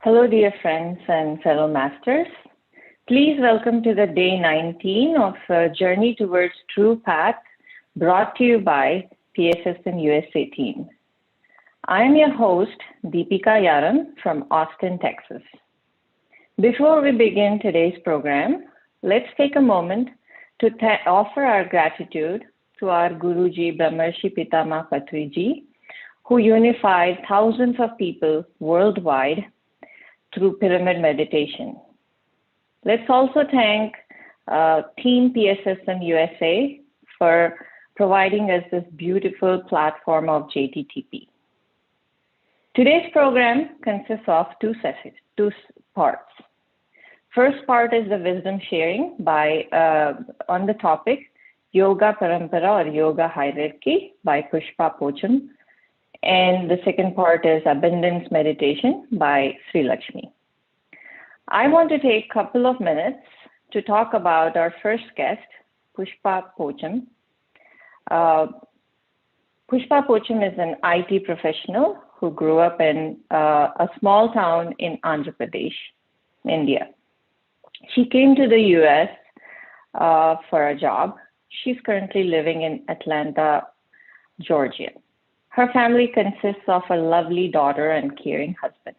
Hello, dear friends and fellow masters. Please welcome to the day 19 of Journey Towards True Path, brought to you by PSSM USA team. I am your host, Deepika Yaran from Austin, Texas. Before we begin today's program, let's take a moment to offer our gratitude to our Guruji Brahmarshi Pitama Patriji, who unified thousands of people worldwide through pyramid meditation. Let's also thank Team PSSM USA for providing us this beautiful platform of JTTP. Today's program consists of two parts. First part is the wisdom sharing on the topic Yoga Parampara or Yoga Hierarchy by Pushpa Pocham. And the second part is Abundance Meditation by Sreelakshmi. I want to take a couple of minutes to talk about our first guest, Pushpa Pocham. Pushpa Pocham is an IT professional who grew up in a small town in Andhra Pradesh, India. She came to the US for a job. She's currently living in Atlanta, Georgia. Her family consists of a lovely daughter and caring husband.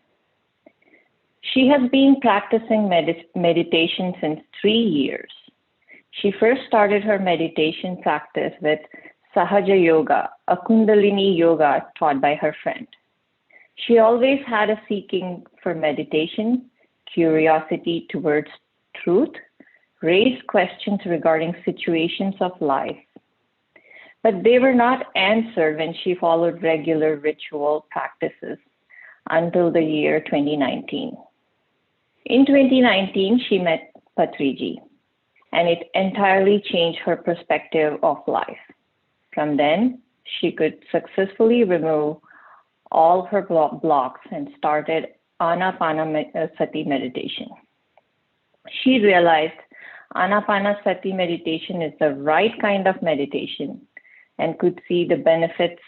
She has been practicing meditation since 3 years. She first started her meditation practice with Sahaja Yoga, a Kundalini yoga taught by her friend. She always had a seeking for meditation, curiosity towards truth, raised questions regarding situations of life, but they were not answered when she followed regular ritual practices until the year 2019. In 2019, she met Patriji, and it entirely changed her perspective of life. From then, she could successfully remove all her blocks and started Anapanasati meditation. She realized Anapanasati meditation is the right kind of meditation and could see the benefits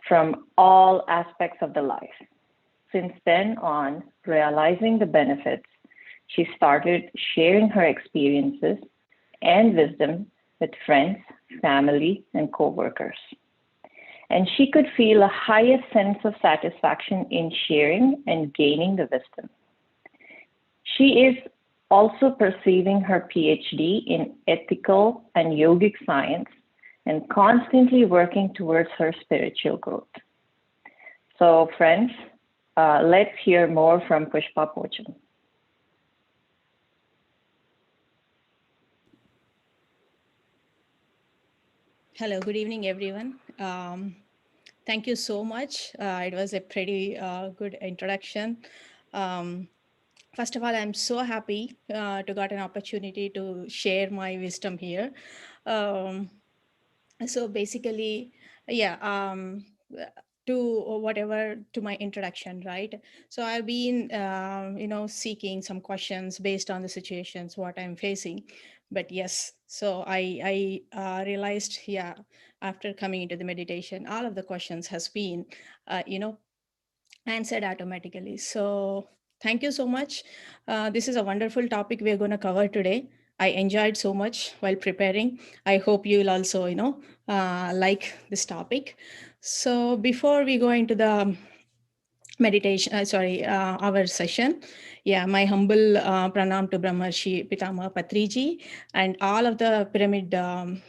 from all aspects of the life. Since then on, realizing the benefits, she started sharing her experiences and wisdom with friends, family, and co-workers. And she could feel a higher sense of satisfaction in sharing and gaining the wisdom. She is also pursuing her PhD in ethical and yogic science and constantly working towards her spiritual growth. So friends, let's hear more from Pushpa Pocham. Hello, good evening, everyone. Thank you so much. It was a pretty good introduction. First of all, I'm so happy to get an opportunity to share my wisdom here. So basically, yeah, to my introduction, right? So I've been, seeking some questions based on the situations, what I'm facing. But yes, so I realized, yeah, after coming into the meditation, all of the questions has been, answered automatically. So thank you so much. This is a wonderful topic we're going to cover today. I enjoyed so much while preparing. I hope you will also, like this topic. So before we go into the meditation, our session, yeah, my humble pranam to Brahmarshi Pitama Patriji and all of the pyramid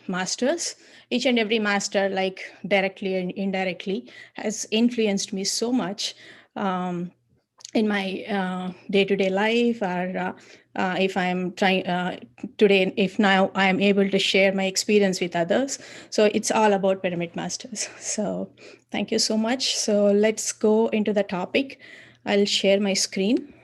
masters. Each and every master, like directly and indirectly, has influenced me so much. In my day-to-day life, or if I'm trying today, if now I am able to share my experience with others. So it's all about pyramid masters. So thank you so much. So let's go into the topic. I'll share my screen.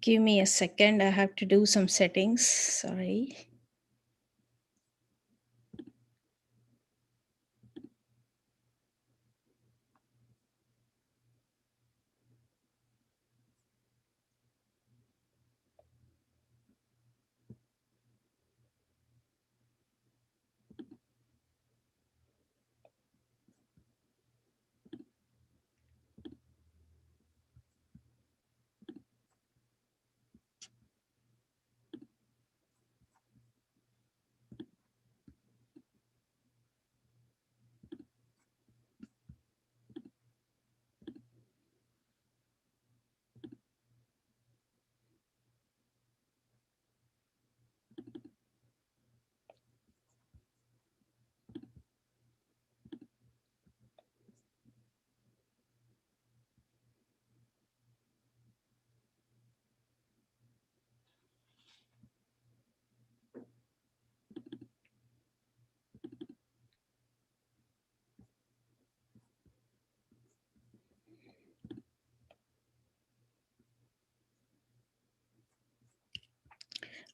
Give me a second. I have to do some settings. Sorry.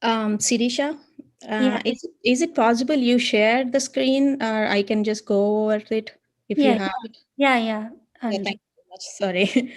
Sirisha, Yeah, is it possible you share the screen, or I can just go over it if you yeah, have it? yeah. Yeah, I'll thank you so much. Sorry.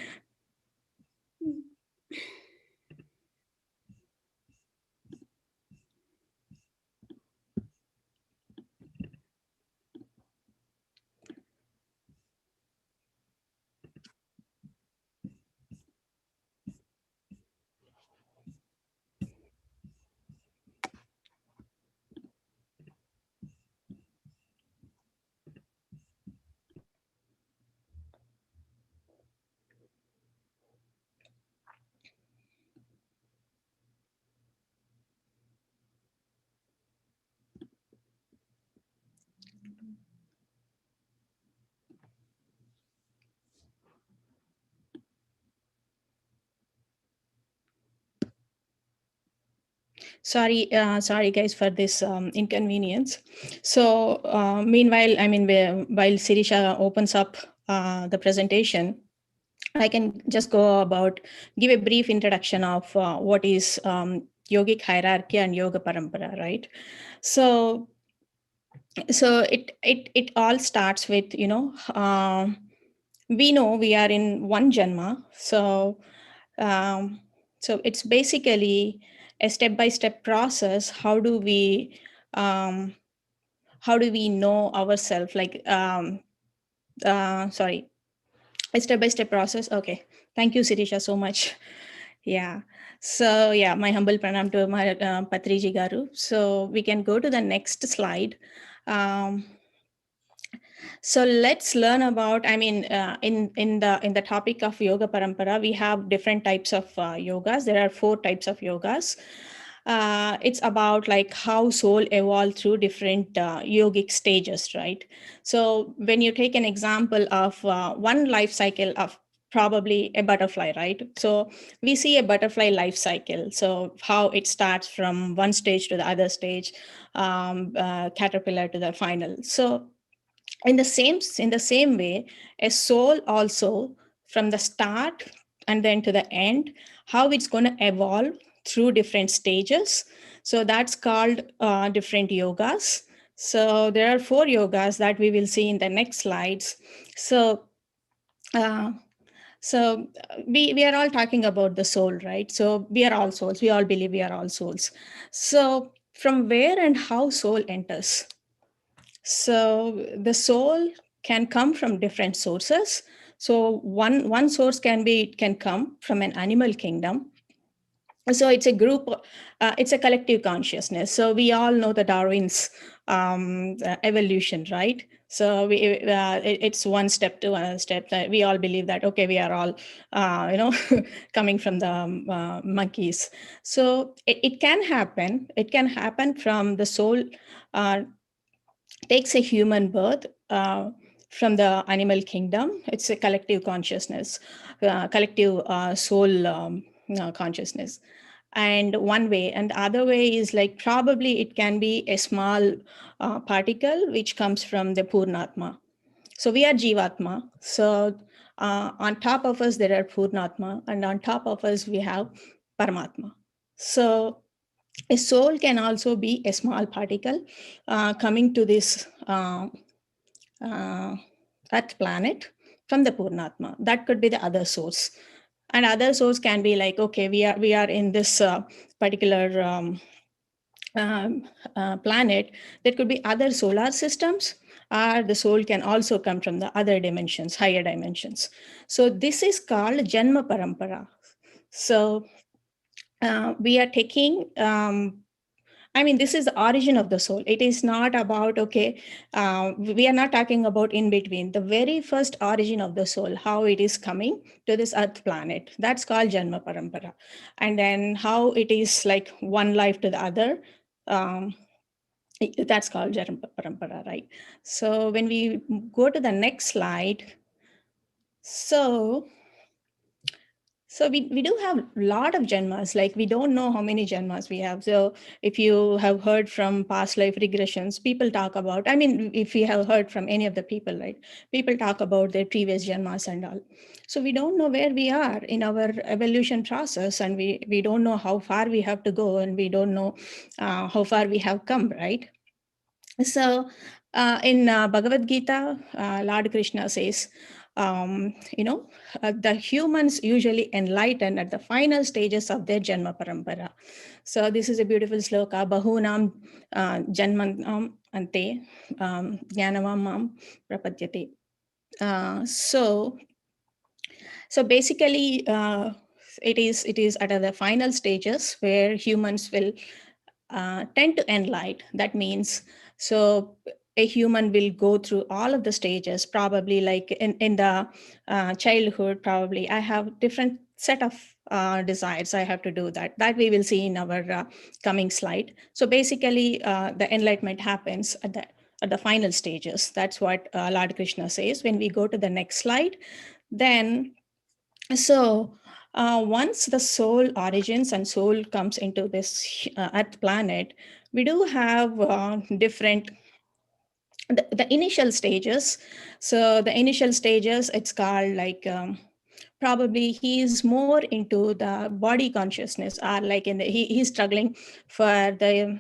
Sorry guys for this inconvenience. So meanwhile, I mean, while Sirisha opens up the presentation, I can just go about, give a brief introduction of what is yogic hierarchy and yoga parampara, right? So it all starts with, we know we are in one janma. Um, so it's basically a step-by-step process. How do we know ourselves? Like, sorry, a step-by-step process. Okay, thank you, Sirisha, so much. Yeah. So yeah, my humble pranam to my Patriji Garu. So we can go to the next slide. Um, so let's learn about. I mean, in the topic of yoga parampara, we have different types of yogas. There are 4 types of yogas. It's about like how soul evolved through different yogic stages, right? So when you take an example of one life cycle of probably a butterfly, right? So we see a butterfly life cycle. So how it starts from one stage to the other stage, caterpillar to the final. So in the same way, a soul also, from the start and then to the end, how it's going to evolve through different stages. So that's called different yogas. So there are 4 yogas that we will see in the next slides. So uh, we are all talking about the soul, right? So we are all souls. We all believe we are all souls. So from where and how soul enters? So the soul can come from different sources. So one source can come from an animal kingdom. So it's a group, it's a collective consciousness. So we all know the Darwin's evolution, right? So it's one step to another step. We all believe that, okay, we are all coming from the monkeys. So it can happen. It can happen from the soul takes a human birth from the animal kingdom. It's a collective consciousness, collective soul consciousness. And one way, and the other way is like probably it can be a small particle which comes from the Purnatma. So we are Jivatma. So on top of us, there are Purnatma, and on top of us, we have Paramatma. So a soul can also be a small particle coming to this Earth planet from the Purnatma. That could be the other source. And other source can be like, okay, we are in this particular planet. There could be other solar systems, or the soul can also come from the other dimensions, higher dimensions. So this is called Janma Parampara. So we are taking this is the origin of the soul. It is not about, okay, we are not talking about in between. The very first origin of the soul, how it is coming to this Earth planet, that's called Janma Parampara. And then how it is like one life to the other, that's called Janma Parampara, right? So when we go to the next slide, so we do have a lot of janmas, like we don't know how many janmas we have. So if you have heard from past life regressions, people talk about, if you have heard from any of the people, right? People talk about their previous janmas and all. So we don't know where we are in our evolution process, and we don't know how far we have to go, and we don't know how far we have come, right? So in Bhagavad Gita, Lord Krishna says, the humans usually enlighten at the final stages of their Janma Parampara. So this is a beautiful sloka, Bahunam Janmanam Ante Jnanavamam Prapadyate. So basically, it is at the final stages where humans will tend to enlight. That means, so a human will go through all of the stages, probably like in the childhood, probably I have different set of desires. I have to do that we will see in our coming slide. So basically the enlightenment happens at the final stages. That's what Lord Krishna says. When we go to the next slide, then once the soul origins and soul comes into this Earth planet, we do have different the initial stages. So the initial stages, it's called like probably he is more into the body consciousness, or like he's struggling for the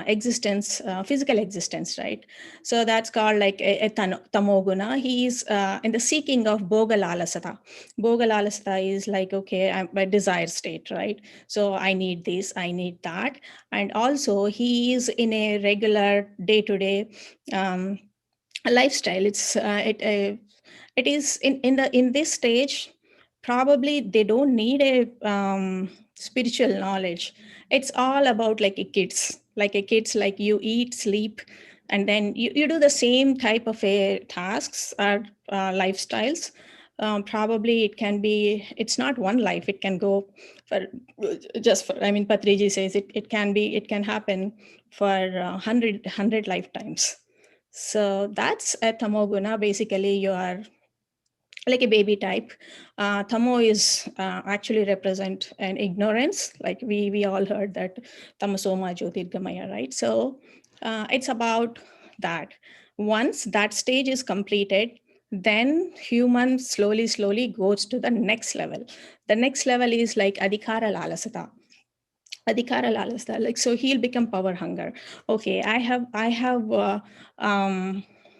existence, physical existence, right? So that's called like a tamoguna. He is in the seeking of bogalalasata. Bogalalasata is like, okay, I'm a desire state, right? So I need this, I need that. And also he is in a regular day-to-day lifestyle. It is in this stage, probably they don't need a spiritual knowledge. It's all about like a kids, like you eat, sleep, and then you do the same type of a tasks or lifestyles. Probably it's not one life, it can go for Patriji says it can happen for 100 lifetimes. So that's a tamoguna. Basically, you are like a baby type. Tamo is actually represent an ignorance. Like we all heard that tamasoma jyotirgamaya, right? So it's about that. Once that stage is completed, then human slowly goes to the next level. The next level is like adhikara lalasata. Adhikara lalasata, like, so he'll become power hunger. Okay, I have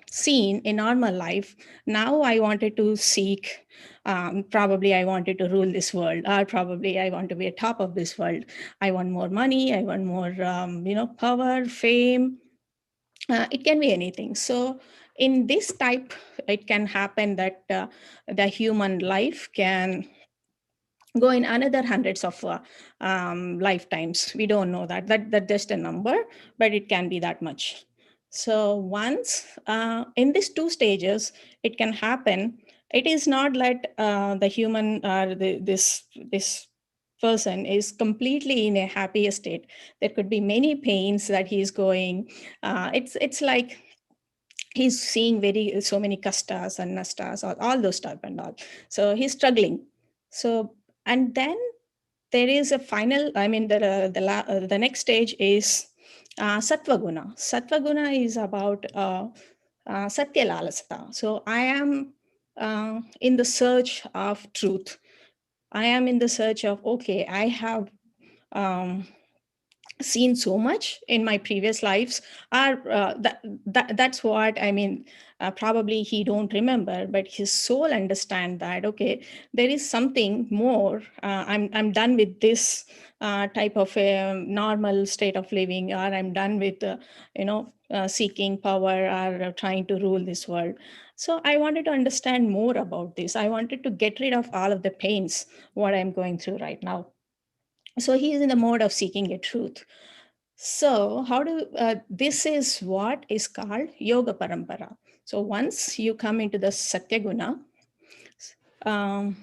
seen in normal life. Now I wanted to seek, probably I wanted to rule this world, or probably I want to be a top of this world. I want more money, I want more power, fame. It can be anything. So in this type, it can happen that the human life can go in another hundreds of lifetimes. We don't know that just a number, but it can be that much. So once in these two stages, it can happen. It is not that the human or this person is completely in a happy state. There could be many pains that he's going. It's like he's seeing so many kastas and nastas, all those stuff and all. So he's struggling. So, and then there is a final, the next stage is Sattva-guna. Sattva-guna is about Satya Lalasata. So I am in the search of truth. I am in the search of, okay, I have seen so much in my previous lives, or that's what I mean. Probably he don't remember, but his soul understand that, okay, there is something more. I'm done with this type of a normal state of living, or I'm done with seeking power or trying to rule this world. So I wanted to understand more about this. I wanted to get rid of all of the pains what I'm going through right now. So he is in the mode of seeking a truth. So this is what is called yoga parampara. So once you come into the satyaguna, um,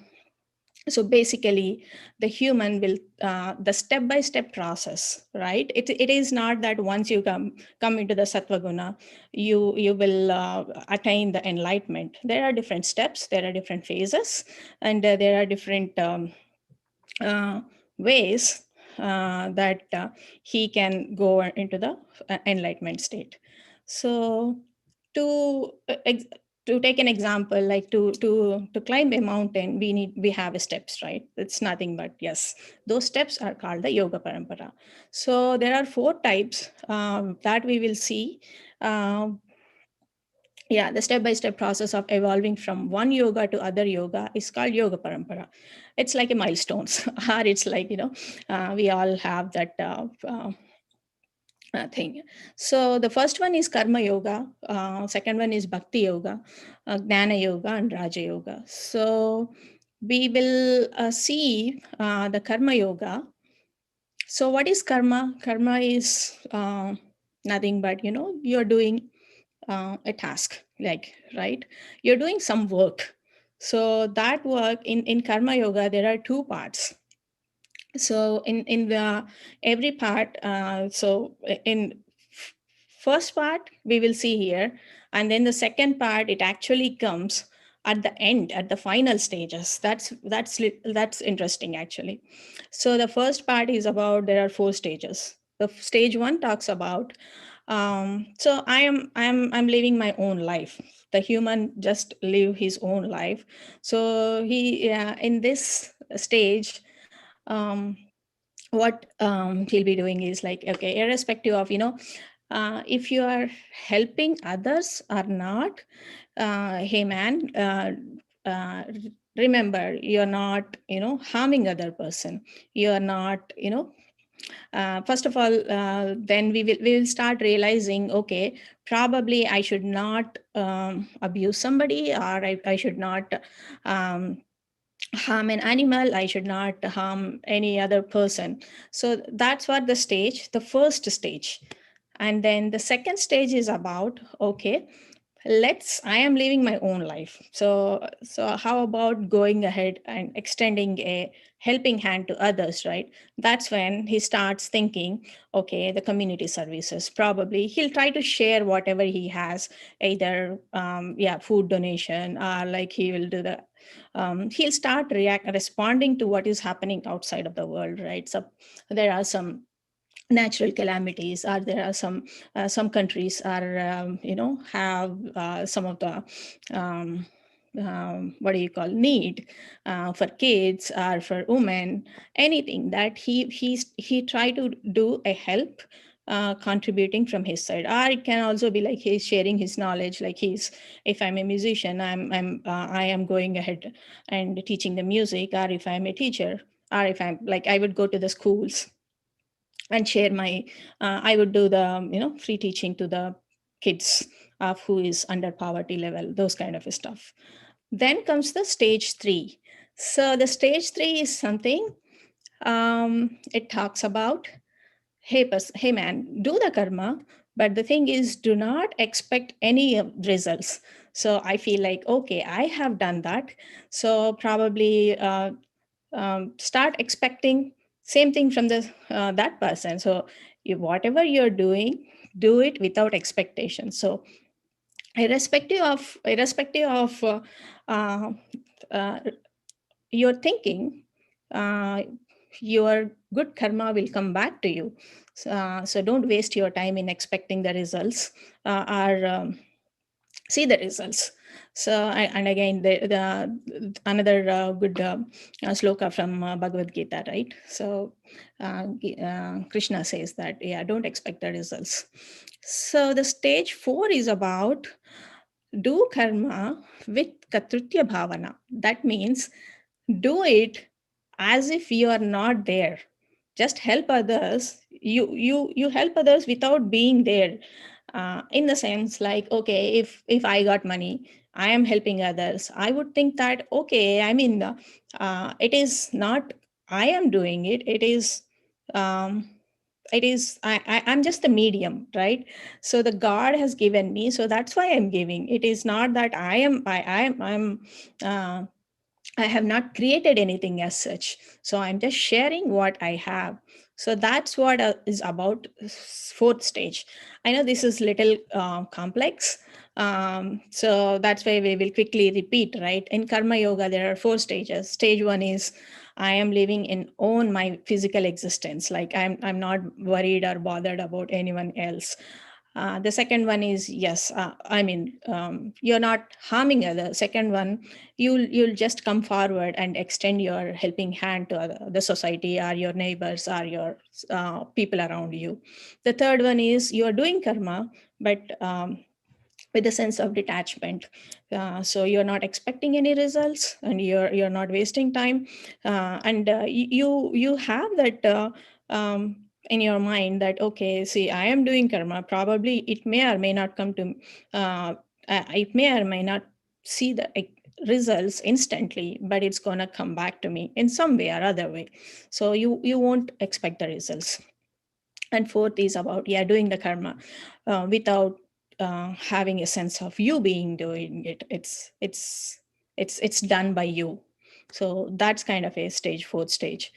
so basically the human will the step-by-step process, right? It is not that once you come into the sattva guna, you will attain the enlightenment. There are different steps, there are different phases, and there are different uh, ways that he can go into the enlightenment state. So to to take an example, like to climb a mountain, we have steps, right? It's nothing but, yes, those steps are called the yoga parampara. So there are 4 types that we will see. um, yeah, the step-by-step process of evolving from one yoga to other yoga is called yoga parampara. It's like a milestones or it's like, we all have that thing. So the first one is karma yoga, second one is bhakti yoga, gnana yoga, and raja yoga. So we will see the karma yoga. So what is karma? Karma is nothing but, you're doing a task, like, right, you're doing some work. So that work in karma yoga, there are 2 parts. So in the every part, so in first part we will see here, and then the second part, it actually comes at the end, at the final stages. That's interesting, actually. So the first part is about, there are 4 stages. The stage 1 talks about, so I'm living my own life. The human just live his own life. So he in this stage, um, what he'll be doing is like, okay, irrespective of, if you are helping others or not, hey man, remember, you're not, harming other person. You're not, first of all, then we will start realizing, okay, probably I should not abuse somebody, or I should not um, harm an animal. I should not harm any other person. So that's what the first stage. And then the second stage is about, okay, I am living my own life. So how about going ahead and extending a helping hand to others, right? That's when he starts thinking, okay, the community services. Probably he'll try to share whatever he has, either food donation, or like he will do the he'll start responding to what is happening outside of the world, right? So there are some natural calamities, or there are some countries are have some of the what do you call, need for kids or for women, anything that he try to do a help, contributing from his side. Or it can also be like he's sharing his knowledge, like if I'm a musician, I am going ahead and teaching the music. Or if I'm a teacher, or if I'm like, I would go to the schools and share my I would do the free teaching to the kids of who is under poverty level, those kind of stuff. Then comes the stage 3. So the stage 3 is something, it talks about, hey man, do the karma, but the thing is, do not expect any results. So I feel like, okay, I have done that, so probably start expecting same thing from the that person. So whatever you're doing, do it without expectation. So irrespective of uh, uh, your thinking, uh, your good karma will come back to you. So don't waste your time in expecting the results, or see the results. So, and again, the another good sloka from Bhagavad Gita, right? So, Krishna says that, yeah, don't expect the results. So, the stage 4 is about do karma with katrutya bhavana. That means do it as if you are not there. Just help others. You help others without being there. In the sense, like, okay, if I got money, I am helping others. I would think that, okay, I mean, it is not I am doing it. Um, I'm just the medium, right? So the God has given me, so that's why I'm giving. It is not that uh, I have not created anything as such. So I'm just sharing what I have. So that's what is about fourth stage. I know this is little complex. So that's why we will quickly repeat, right? In Karma Yoga, there are 4 stages. Stage 1 is I am living in own my physical existence. Like I'm not worried or bothered about anyone else. The second one is, yes, you're not harming others. Second one, you'll just come forward and extend your helping hand to the society or your neighbors or your people around you. The third one is you are doing karma, but with a sense of detachment. So you're not expecting any results, and you're not wasting time, and you have that in your mind that, okay, see, I am doing karma. Probably it may or may not come to, it may or may not see the results instantly, but it's going to come back to me in some way or other way. So you won't expect the results. And fourth is about, yeah, doing the karma without having a sense of you being doing it. It's done by you. So that's kind of a stage, fourth stage.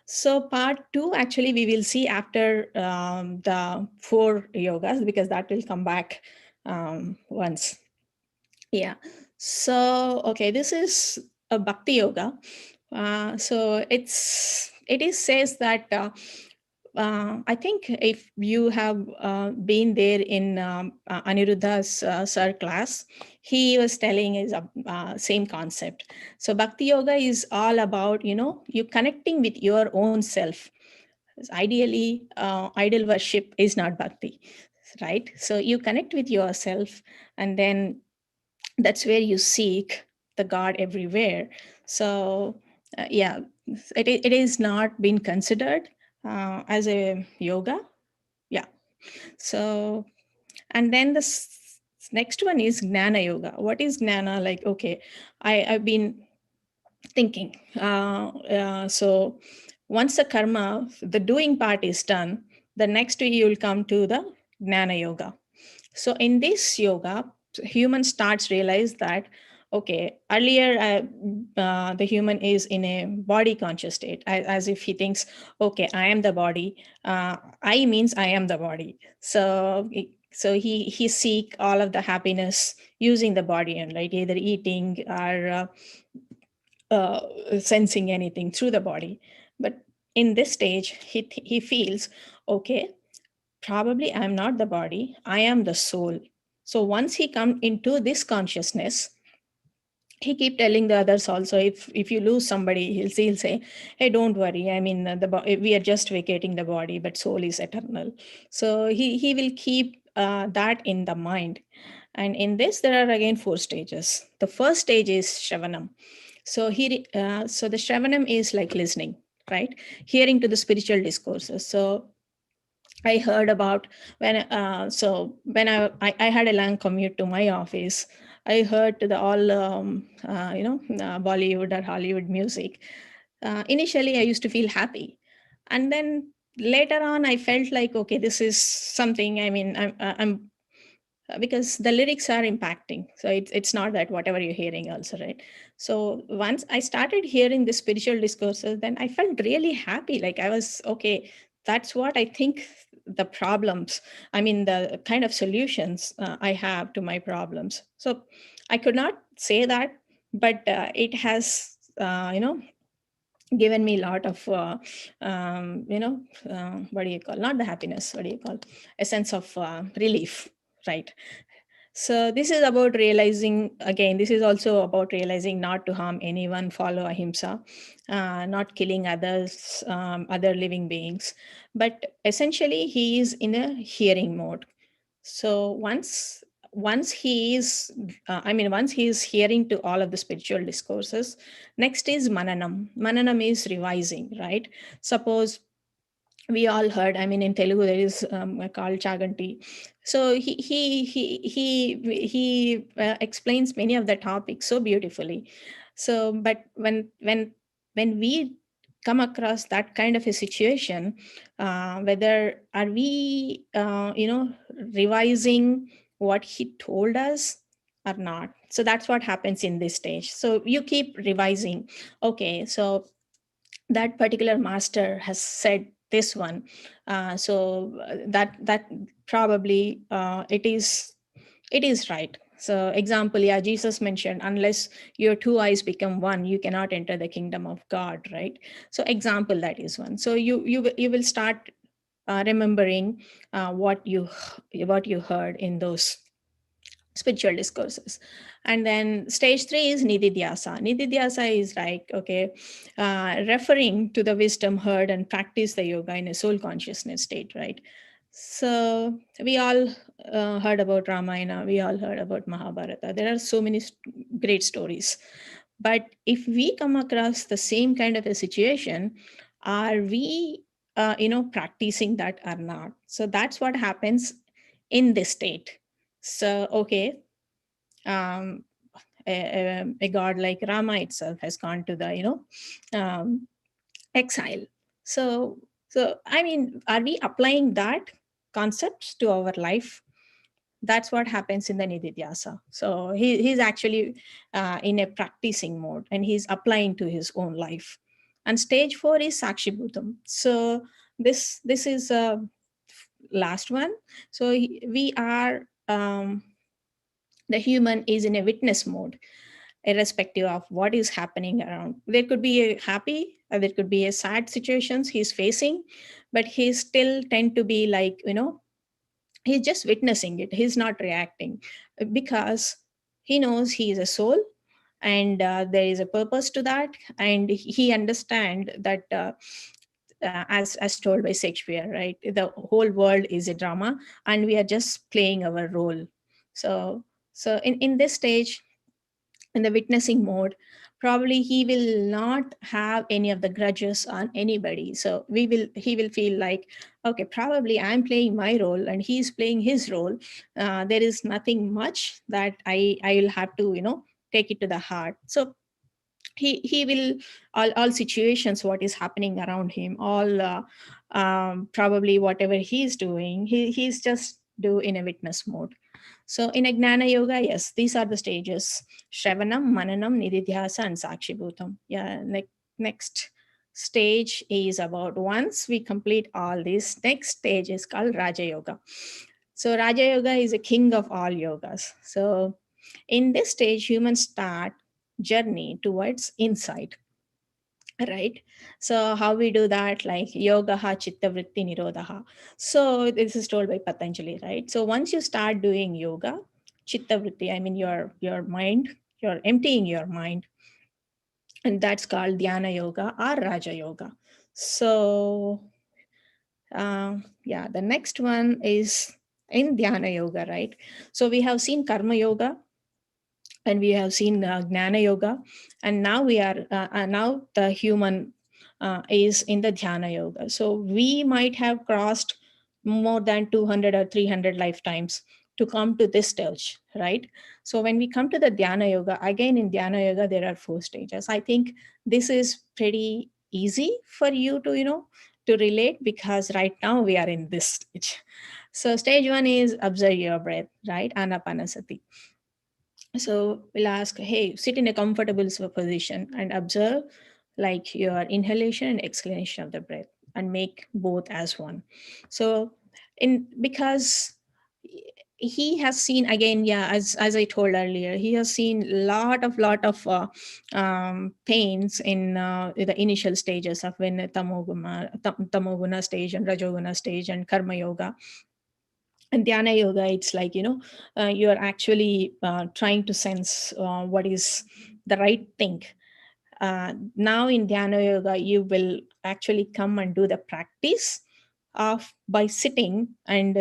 So part 2, actually, we will see after the 4 yogas, because that will come back once. Yeah. So, okay, this is a bhakti yoga. So it is says that I think if you have been there in Aniruddha's sir class, he was telling is same concept. So bhakti yoga is all about, you connecting with your own self. Ideally, idol worship is not bhakti, right? So you connect with yourself, and then that's where you seek the God everywhere. So yeah, it is not being considered as a yoga. Yeah. So, and then the next one is Gnana Yoga. What is Gnana? Like, okay, I've been thinking. So once the karma, the doing part is done, the next you will come to the Gnana Yoga. So in this yoga, human starts realize that, okay, earlier the human is in a body conscious state, as if he thinks, okay, I am the body. I means I am the body. So he seek all of the happiness using the body, and like either eating or sensing anything through the body. But in this stage, he feels, okay, probably I'm not the body, I am the soul. So once he come into this consciousness, he keep telling the others also, if you lose somebody, he'll say, hey, don't worry, I mean, we are just vacating the body, but soul is eternal. So he will keep that in the mind. And in this, there are again 4 stages. The first stage is Shravanam. So so the Shravanam is like listening, right? Hearing to the spiritual discourses. So I heard about when I had a long commute to my office. I heard to the all Bollywood or Hollywood music. Initially, I used to feel happy, and then later on, I felt like, okay, this is something. I mean, I'm because the lyrics are impacting. So it's not that whatever you're hearing also, right? So once I started hearing the spiritual discourses, then I felt really happy. Like I was, okay, that's what I think the problems, I mean, the kind of solutions I have to my problems. So I could not say that, but it has, given me a lot of, what do you call, not the happiness, what do you call, a sense of relief, right? So this is about realizing, again, this is also about realizing not to harm anyone, follow ahimsa, not killing others, other living beings. But essentially, he is in a hearing mode. So once he is, once he is hearing to all of the spiritual discourses, next is mananam. Mananam is revising, right? Suppose we all heard, I mean, in Telugu there is called Chaganti. So he explains many of the topics so beautifully. So but when we come across that kind of a situation, whether are we revising what he told us or not. So that's what happens in this stage. So you keep revising. Okay, so that particular master has said this one, that probably it is right. So example, yeah, Jesus mentioned, unless your two eyes become one, you cannot enter the kingdom of God, right? So example, that is one. So you will start remembering what you heard in those spiritual discourses. And then stage 3 is nididhyasa. Nididhyasa is like, okay, referring to the wisdom heard and practice the yoga in a soul consciousness state, right? So we all heard about Ramayana, we all heard about Mahabharata. There are so many great stories. But if we come across the same kind of a situation, are we practicing that or not? So that's what happens in this state. So okay, um, a god like Rama itself has gone to the um, exile. So I mean, are we applying that concepts to our life? That's what happens in the nididhyasa. So he's actually in a practicing mode, and he's applying to his own life. And stage 4 is sakshibhutam. So this is last one. So we are the human is in a witness mode, irrespective of what is happening around. There could be a happy, or there could be a sad situations he's facing, but he still tend to be like, he's just witnessing it. He's not reacting, because he knows he is a soul, and there is a purpose to that, and he understand that as told by Shakespeare, right? The whole world is a drama, and we are just playing our role. So in this stage, in the witnessing mode, probably he will not have any of the grudges on anybody. So he will feel like, okay, probably I'm playing my role and he's playing his role. There is nothing much that I will have to take it to the heart. So he will, all situations, what is happening around him, all probably whatever he's doing, he's just do in a witness mode. So in a Gnana Yoga, yes, these are the stages: Shravanam, Mananam, Nididhyasa, and Sakshibhutam. Yeah, next stage is about, once we complete all this, next stage is called Raja Yoga. So Raja Yoga is a king of all yogas. So in this stage, humans start journey towards insight, right? So how we do that, like yogaha chitta vritti nirodha. So this is told by Patanjali, right? So once you start doing yoga, chitta vritti, I mean your mind, you're emptying your mind, and that's called dhyana yoga or raja yoga. So yeah, the next one is in dhyana yoga, right? So we have seen karma yoga, and we have seen Gnana Yoga, and now we are now the human is in the Dhyana Yoga. So we might have crossed more than 200 or 300 lifetimes to come to this stage, right? So when we come to the Dhyana Yoga, again in Dhyana Yoga there are 4 stages. I think this is pretty easy for you to to relate, because right now we are in this stage. So stage 1 is observe your breath, right? Anapanasati. So we'll ask, hey, sit in a comfortable position and observe like your inhalation and exhalation of the breath, and make both as one. So in because he has seen, again, yeah, as I told earlier, he has seen lot of pains in the initial stages of when tamoguna stage and rajoguna stage and karma yoga. And Dhyana Yoga, it's like, you're actually trying to sense what is the right thing. Now in Dhyana Yoga, you will actually come and do the practice of by sitting and,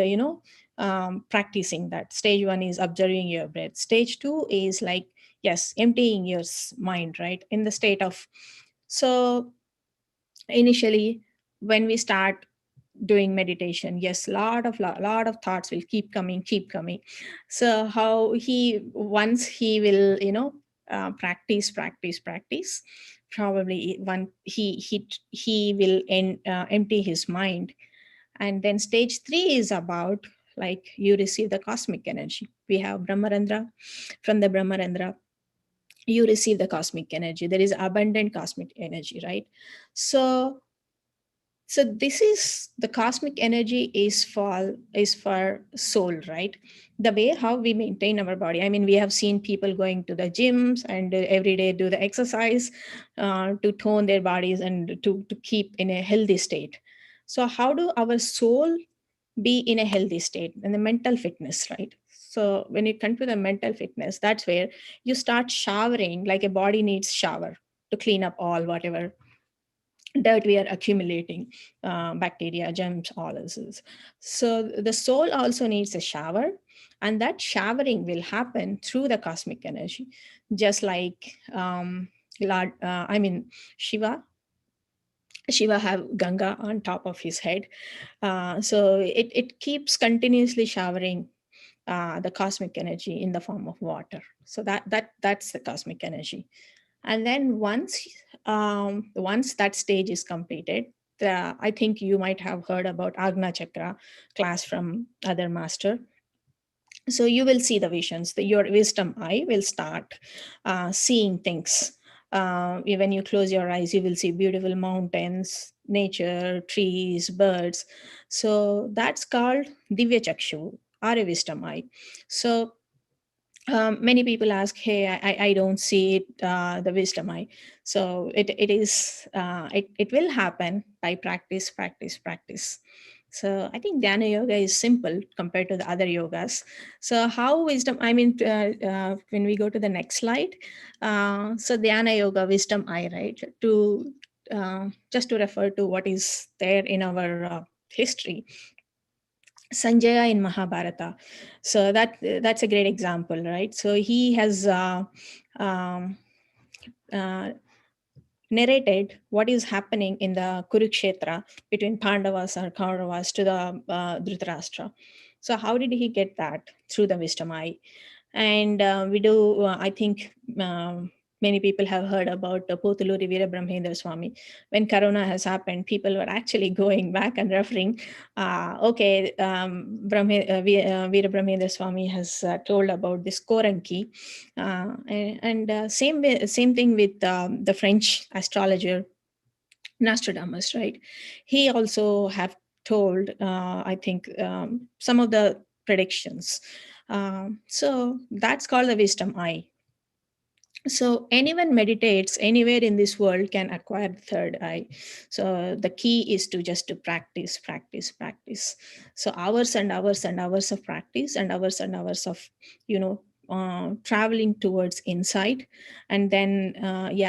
practicing that. Stage 1 is observing your breath. Stage 2 is like, yes, emptying your mind, right? In the state of, so initially when we start doing meditation, yes, lot of thoughts will keep coming. So how he, once he will, practice, probably one he will empty his mind. And then stage 3 is about, like, you receive the cosmic energy. We have Brahmarandra. From the Brahmarandra, you receive the cosmic energy. There is abundant cosmic energy, right? So this is the cosmic energy is for soul, right? The way how we maintain our body. I mean, we have seen people going to the gyms and every day do the exercise to tone their bodies and to keep in a healthy state. So how do our soul be in a healthy state? And the mental fitness, right? So when you come to the mental fitness, that's where you start showering, like a body needs shower to clean up all whatever dirt we are accumulating, bacteria, germs, all this is. So the soul also needs a shower, and that showering will happen through the cosmic energy, just like Lord, Shiva. Shiva have Ganga on top of his head, so it keeps continuously showering the cosmic energy in the form of water. So that's the cosmic energy. And then once that stage is completed, I think you might have heard about Agna Chakra class from other master. So you will see the visions. Your wisdom eye will start seeing things. When you close your eyes, you will see beautiful mountains, nature, trees, birds. So that's called Divya Chakshu, or a wisdom eye. So many people ask, hey, I don't see it, the wisdom eye. So it will happen by practice. So I think Dhyana Yoga is simple compared to the other yogas. So how wisdom, when we go to the next slide, so Dhyana Yoga, wisdom eye, right? To just to refer to what is there in our history, Sanjaya in Mahabharata. So that's a great example, right? So he has um, uh, narrated what is happening in the Kurukshetra between Pandavas and Kauravas to the Dhritarashtra. So how did he get that? Through the wisdom eye. And we do, I think many people have heard about Potuluri Veera Brahmendra Swami. When Corona has happened, people were actually going back and referring, Veera Brahmendra Swami has told about this Koranki. Same thing with the French astrologer Nostradamus, right? He also have told, I think, some of the predictions. So that's called the wisdom eye. So anyone meditates anywhere in this world can acquire the third eye. So the key is to just to practice. So hours and hours and hours of practice, and hours of, traveling towards inside. And then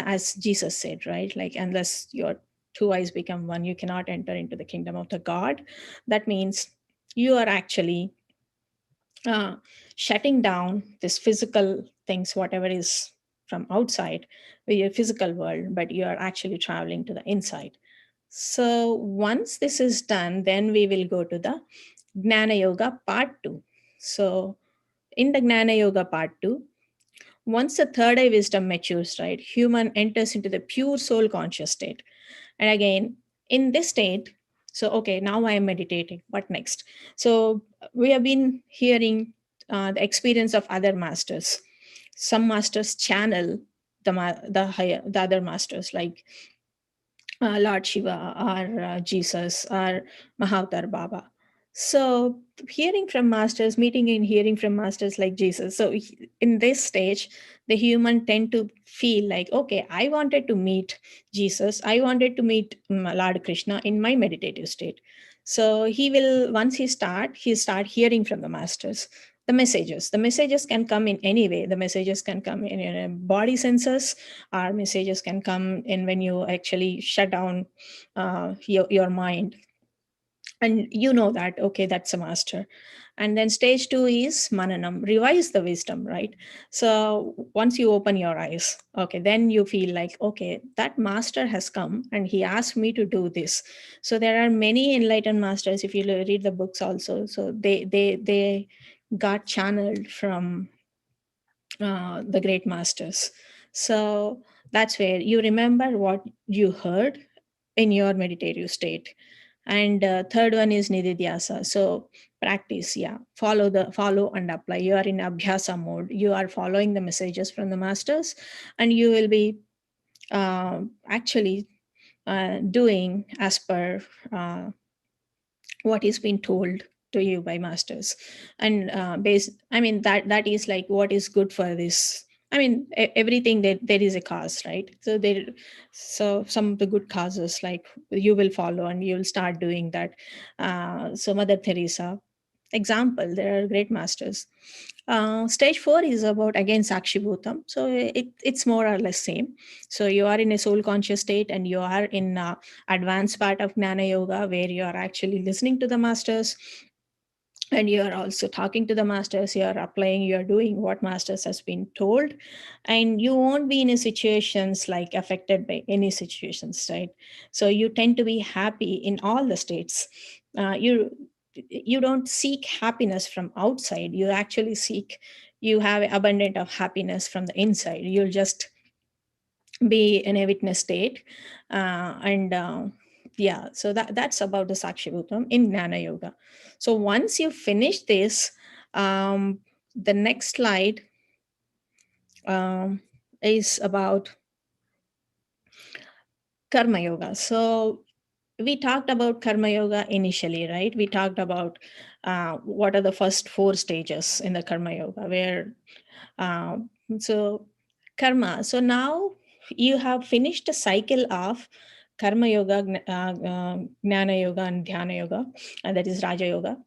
as Jesus said, right, like, unless your two eyes become one, you cannot enter into the kingdom of the God. That means you are actually uh, shutting down this physical things, whatever is from outside, your physical world, but you are actually traveling to the inside. So once this is done, then we will go to the Gnana Yoga part 2. So in the Gnana Yoga part 2, once the third eye wisdom matures, right, human enters into the pure soul conscious state. And again, in this state, so okay, now I am meditating. What next? So we have been hearing the experience of other masters. Some masters channel the other masters, like Lord Shiva or Jesus or Mahavatar Baba. So hearing from masters, meeting and hearing from masters like Jesus. So in this stage, the human tend to feel like, okay, I wanted to meet Jesus. I wanted to meet Lord Krishna in my meditative state. So he will, once he start hearing from the masters. The messages can come in any way. The messages can come in body sensors, or messages can come in when you actually shut down your mind, and you know that, okay, that's a master. And then stage 2 is mananam, revise the wisdom, right? So once you open your eyes, okay, then you feel like, okay, that master has come and he asked me to do this. So there are many enlightened masters, if you read the books also, so they got channeled from the great masters. So that's where you remember what you heard in your meditative state. And third one is nididhyasa. So practice, yeah, follow and apply. You are in abhyasa mode. You are following the messages from the masters, and you will be actually doing as per what is being told to you by masters. And I mean, that is like what is good for this. I mean, everything, there is a cause, right? So there, so some of the good causes, like you will follow and you will start doing that. So Mother Teresa example, there are great masters. Stage 4 is about again Sakshi Bhutam. So it's more or less same. So you are in a soul conscious state, and you are in advanced part of Jnana Yoga, where you are actually listening to the masters, and you are also talking to the masters. You are applying, you are doing what masters has been told, and you won't be in a situations like affected by any situations, right? So you tend to be happy in all the states. You don't seek happiness from outside, you actually seek, you have abundant of happiness from the inside. You'll just be in a witness state. And Yeah, so that's about the Sakshi Bhutam in Jnana Yoga. So once you finish this, the next slide is about Karma Yoga. So we talked about Karma Yoga initially, right? We talked about what are the first 4 stages in the Karma Yoga, where uh, so karma. So now you have finished a cycle of Karma Yoga, Jnana Yoga, and Dhyana Yoga, and that is Raja Yoga.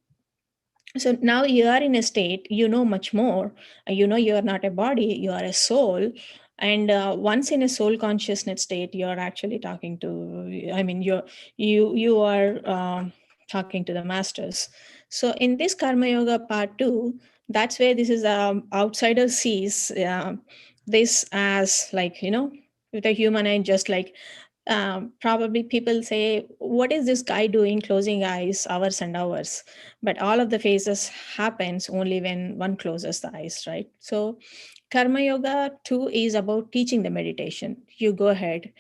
So now you are in a state, you know much more. You know you are not a body, you are a soul. And once in a soul consciousness state, you are actually talking to, I mean, you are talking to the masters. So in this Karma Yoga part 2, that's where this is outsider sees this as like, with a human eye, just like probably people say, what is this guy doing closing eyes hours and hours? But all of the phases happens only when one closes the eyes, right? So Karma Yoga 2 is about teaching the meditation. You go ahead.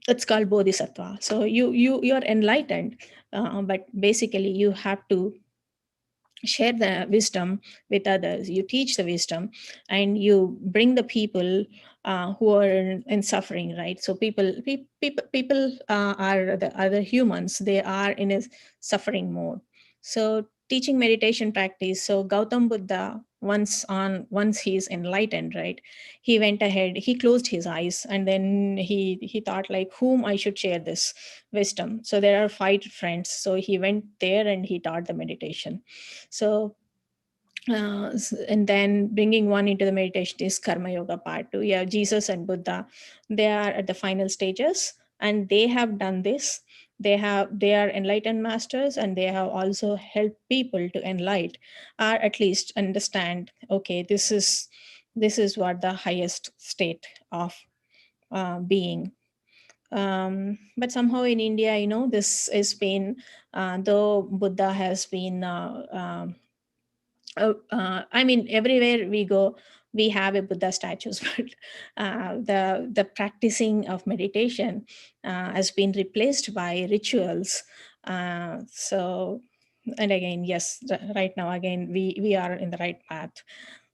It's called Bodhisattva. So you're enlightened, but basically you have to share the wisdom with others. You teach the wisdom, and you bring the people who are in suffering, right? So people are the other humans, they are in a suffering mode. So teaching meditation practice. So Gautam Buddha, once he's enlightened, right, he went ahead, he closed his eyes, and then he thought like, whom I should share this wisdom. So there are 5 friends, so he went there and he taught the meditation. So and then bringing one into the meditation is Karma Yoga part 2. Yeah, Jesus and Buddha, they are at the final stages, and they have done this. They are enlightened masters, and they have also helped people to enlighten, or at least understand, okay, this is what the highest state of being. But somehow in India, this has been, though Buddha has been I mean, everywhere we go, we have a Buddha statues, but the practicing of meditation has been replaced by rituals. So, and again, yes, right now again we are in the right path.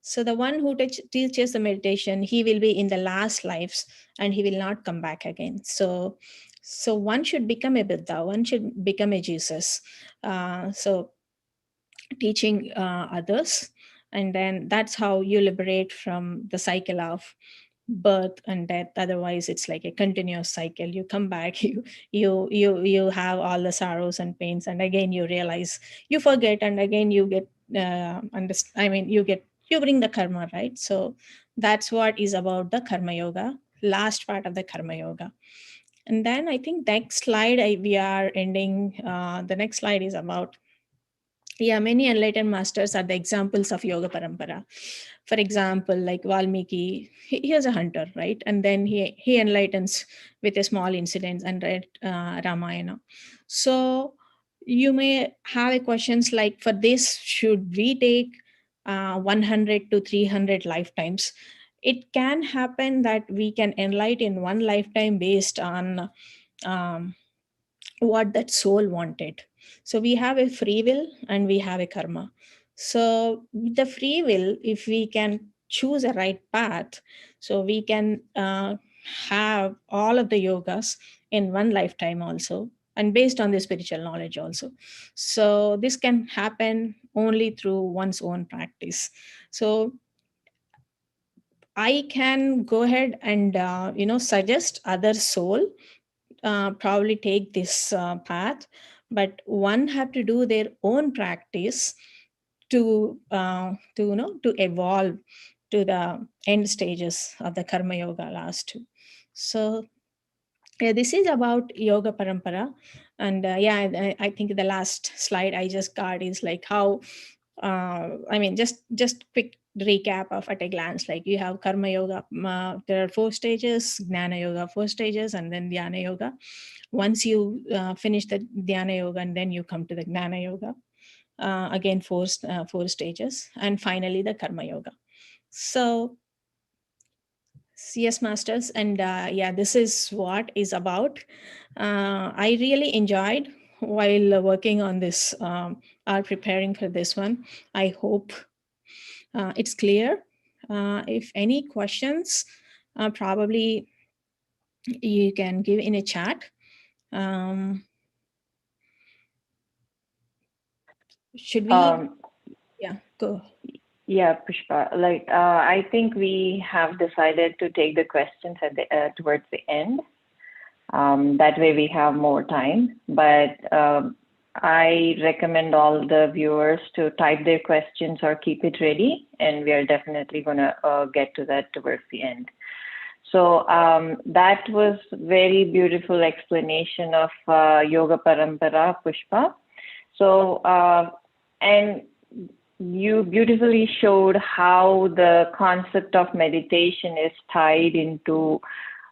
So the one who teaches the meditation, he will be in the last lives, and he will not come back again. So one should become a Buddha, one should become a Jesus. So teaching others, and then that's how you liberate from the cycle of birth and death. Otherwise it's like a continuous cycle. You come back, you have all the sorrows and pains, and again you realize, you forget, and again you get you bring the karma, right? So that's what is about the karma yoga, last part of the karma yoga. And then I think next slide, we are ending. The next slide is about, yeah, many enlightened masters are the examples of yoga parampara. For example, like Valmiki, he is a hunter, right? And then he enlightens with a small incident and read Ramayana. So you may have a questions like, for this, should we take 100 to 300 lifetimes? It can happen that we can enlighten one lifetime based on um, what that soul wanted. So we have a free will and we have a karma. So with the free will, if we can choose a right path, so we can have all of the yogas in one lifetime also, and based on the spiritual knowledge also. So this can happen only through one's own practice. So I can go ahead and suggest other soul probably take this path, but one have to do their own practice to evolve to the end stages of the karma yoga last two. So yeah, this is about yoga parampara. And I think the last slide I just got is like how just quick recap of at a glance. Like you have karma yoga, there are 4 stages, gnana yoga 4 stages, and then dhyana yoga. Once you finish the dhyana yoga, and then you come to the gnana yoga, again 4 stages, and finally the karma yoga. So yes, masters, and yeah, this is what is about. I really enjoyed while working on this, or preparing for this one. I hope it's clear. If any questions, probably you can give in a chat. Um, should we? Yeah, go. Yeah, Pushpa. Like, I think we have decided to take the questions at the towards the end. That way we have more time. But I recommend all the viewers to type their questions or keep it ready, and we are definitely going to get to that towards the end. So that was very beautiful explanation of Yoga Parampara, Pushpa. So, and you beautifully showed how the concept of meditation is tied into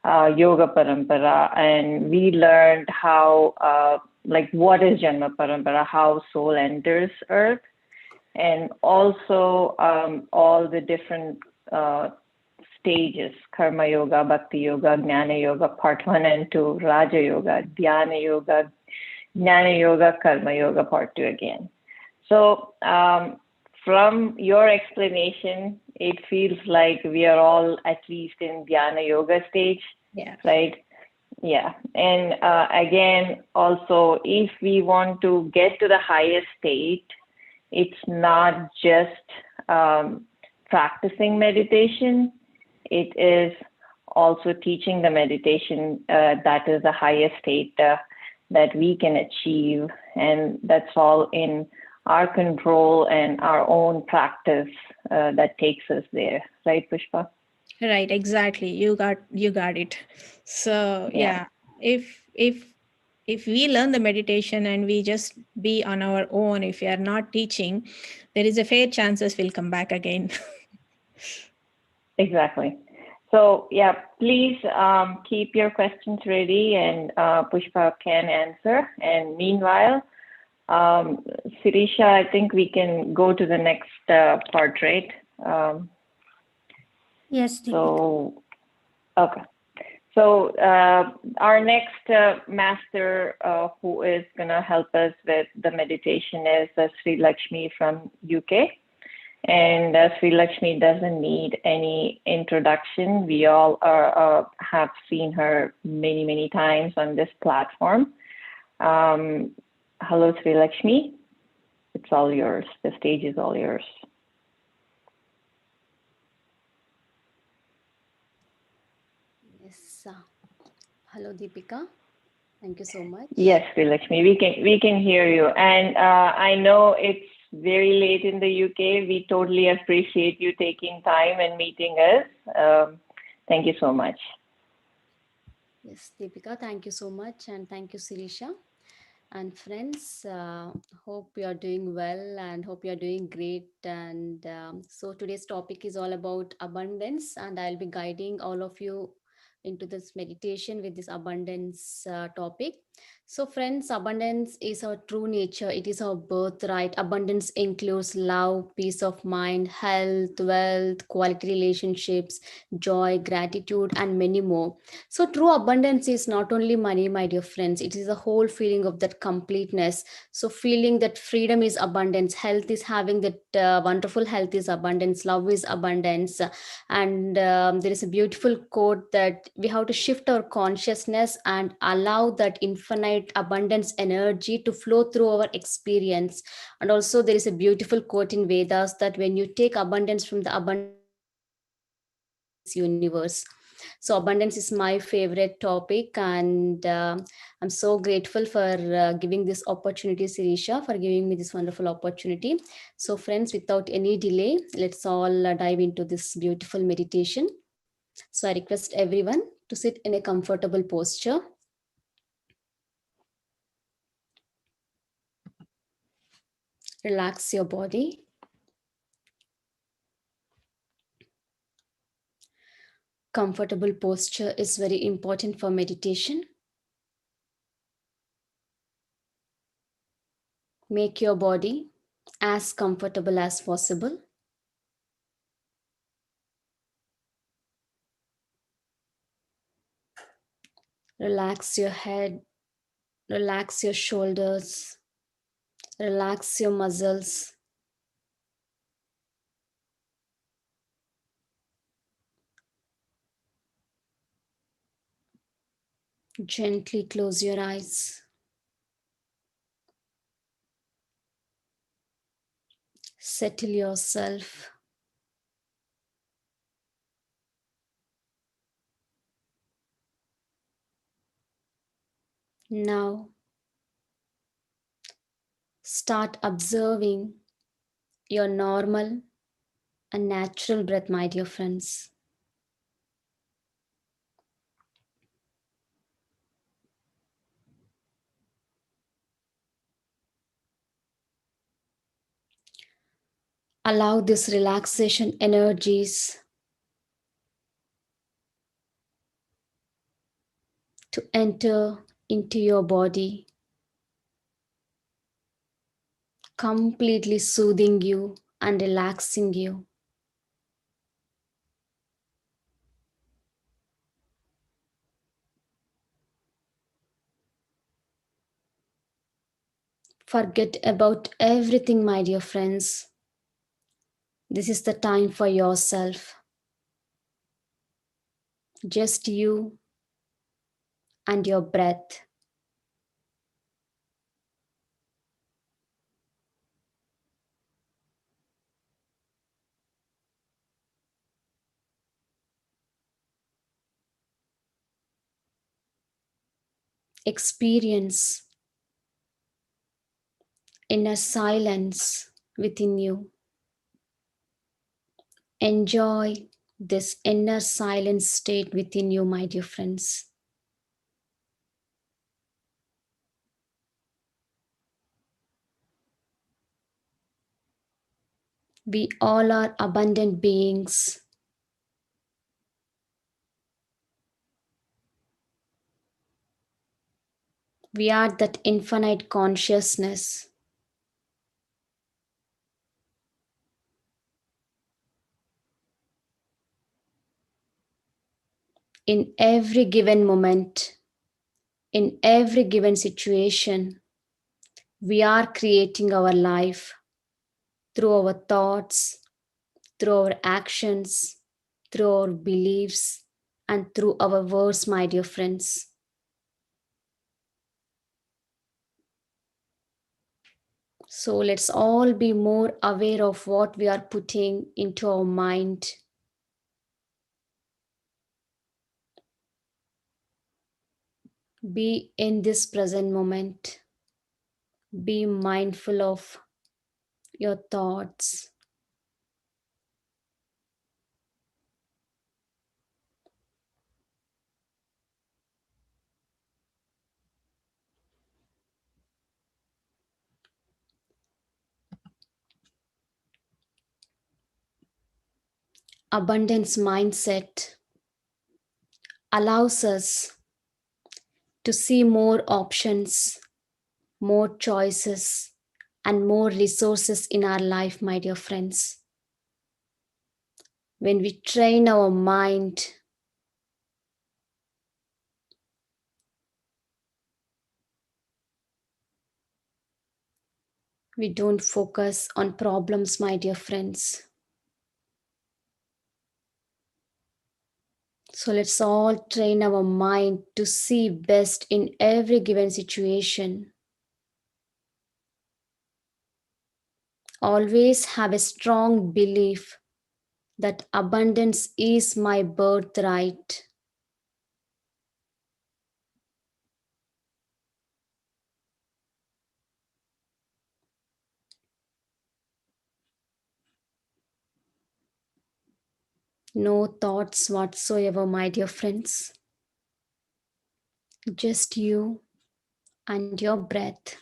Yoga Parampara, and we learned how, like, what is Janma Parampara, how soul enters earth, and also all the different stages: Karma Yoga, Bhakti Yoga, Jnana Yoga, part 1 and 2, Raja Yoga, Dhyana Yoga, Jnana Yoga, Karma Yoga, part 2 again. So from your explanation, it feels like we are all at least in Dhyana Yoga stage, Yeah. right? Yeah. And again, also, if we want to get to the highest state, it's not just practicing meditation. It is also teaching the meditation that is the highest state that we can achieve. And that's all in our control and our own practice that takes us there. Right, Pushpa? Right, exactly. You got it. So yeah, if we learn the meditation and we just be on our own, if we are not teaching, there is a fair chances we'll come back again. Exactly. So yeah, please keep your questions ready, and Pushpa can answer. And meanwhile, Sirisha, I think we can go to the next part, right? Yes, Deepthi. So, okay. So our next master who is going to help us with the meditation is Sreelakshmi from UK. And Sreelakshmi doesn't need any introduction. We all have seen her many, many times on this platform. Hello, Sreelakshmi. It's all yours. The stage is all yours. Yes. Hello, Deepika. Thank you so much. Yes, Sreelakshmi, we can hear you, and I know it's very late in the UK. We totally appreciate you taking time and meeting us. Thank you so much. Yes, Deepika, thank you so much. And thank you, Sirisha. And friends, hope you are doing well and hope you are doing great. And so today's topic is all about abundance, and I'll be guiding all of you into this meditation with this abundance topic. So, friends, abundance is our true nature, it is our birthright. Abundance includes love, peace of mind, health, wealth, quality relationships, joy, gratitude, and many more. So, true abundance is not only money, my dear friends, it is a whole feeling of that completeness. So, feeling that freedom is abundance, health is having that wonderful health is abundance, love is abundance. And there is a beautiful quote that we have to shift our consciousness and allow that infinite abundance energy to flow through our experience. And also, there is a beautiful quote in Vedas that when you take abundance from the abundance universe. So abundance is my favorite topic, and I'm so grateful for giving this opportunity, Sirisha, for giving me this wonderful opportunity. So, friends, without any delay, let's all dive into this beautiful meditation. So, I request everyone to sit in a comfortable posture, relax your body. Comfortable posture is very important for meditation. Make your body as comfortable as possible. Relax your head, relax your shoulders, relax your muscles. Gently close your eyes. Settle yourself. Now, start observing your normal and natural breath, my dear friends. Allow this relaxation energies to enter into your body, completely soothing you and relaxing you. Forget about everything, my dear friends. This is the time for yourself. Just you and your breath. Experience inner silence within you. Enjoy this inner silent state within you, my dear friends. We all are abundant beings. We are that infinite consciousness. In every given moment, in every given situation, we are creating our life through our thoughts, through our actions, through our beliefs, and through our words, my dear friends. So let's all be more aware of what we are putting into our mind. Be in this present moment. Be mindful of your thoughts. Abundance mindset allows us to see more options, more choices, and more resources in our life, my dear friends. When we train our mind, we don't focus on problems, my dear friends. So let's all train our mind to see best in every given situation. Always have a strong belief that abundance is my birthright. No thoughts whatsoever, my dear friends. Just you and your breath.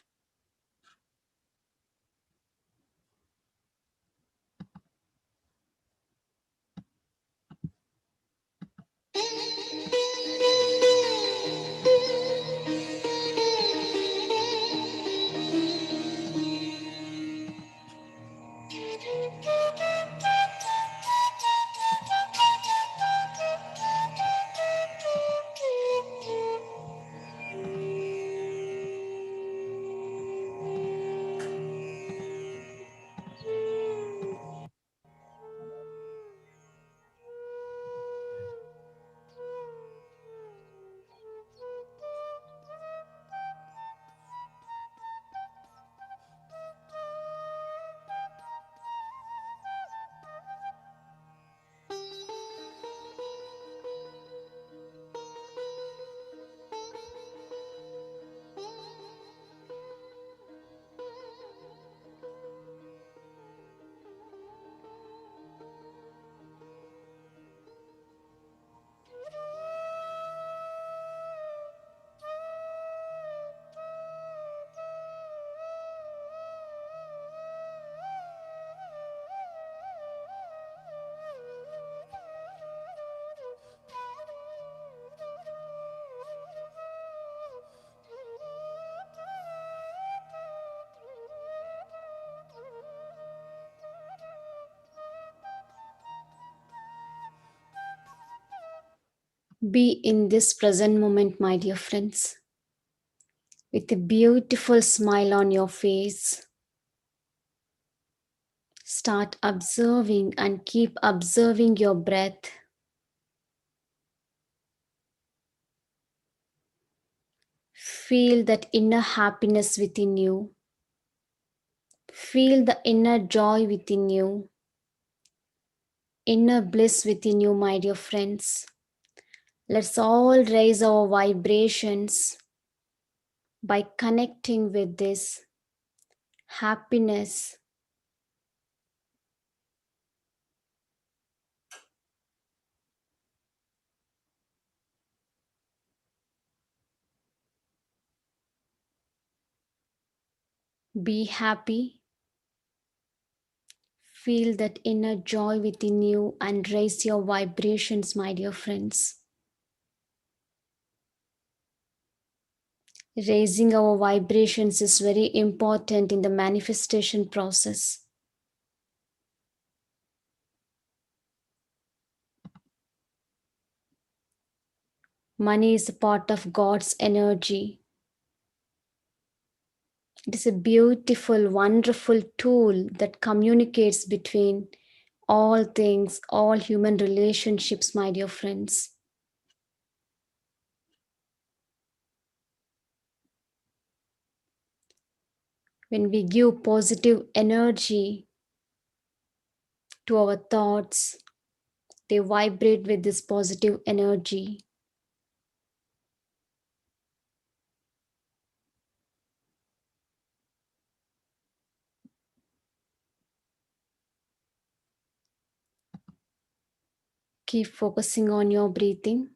Be in this present moment, my dear friends, with a beautiful smile on your face. Start observing and keep observing your breath. Feel that inner happiness within you. Feel the inner joy within you. Inner bliss within you, my dear friends. Let's all raise our vibrations by connecting with this happiness. Be happy. Feel that inner joy within you and raise your vibrations, my dear friends. Raising our vibrations is very important in the manifestation process. Money is a part of God's energy. It is a beautiful, wonderful tool that communicates between all things, all human relationships, my dear friends. When we give positive energy to our thoughts, they vibrate with this positive energy. Keep focusing on your breathing.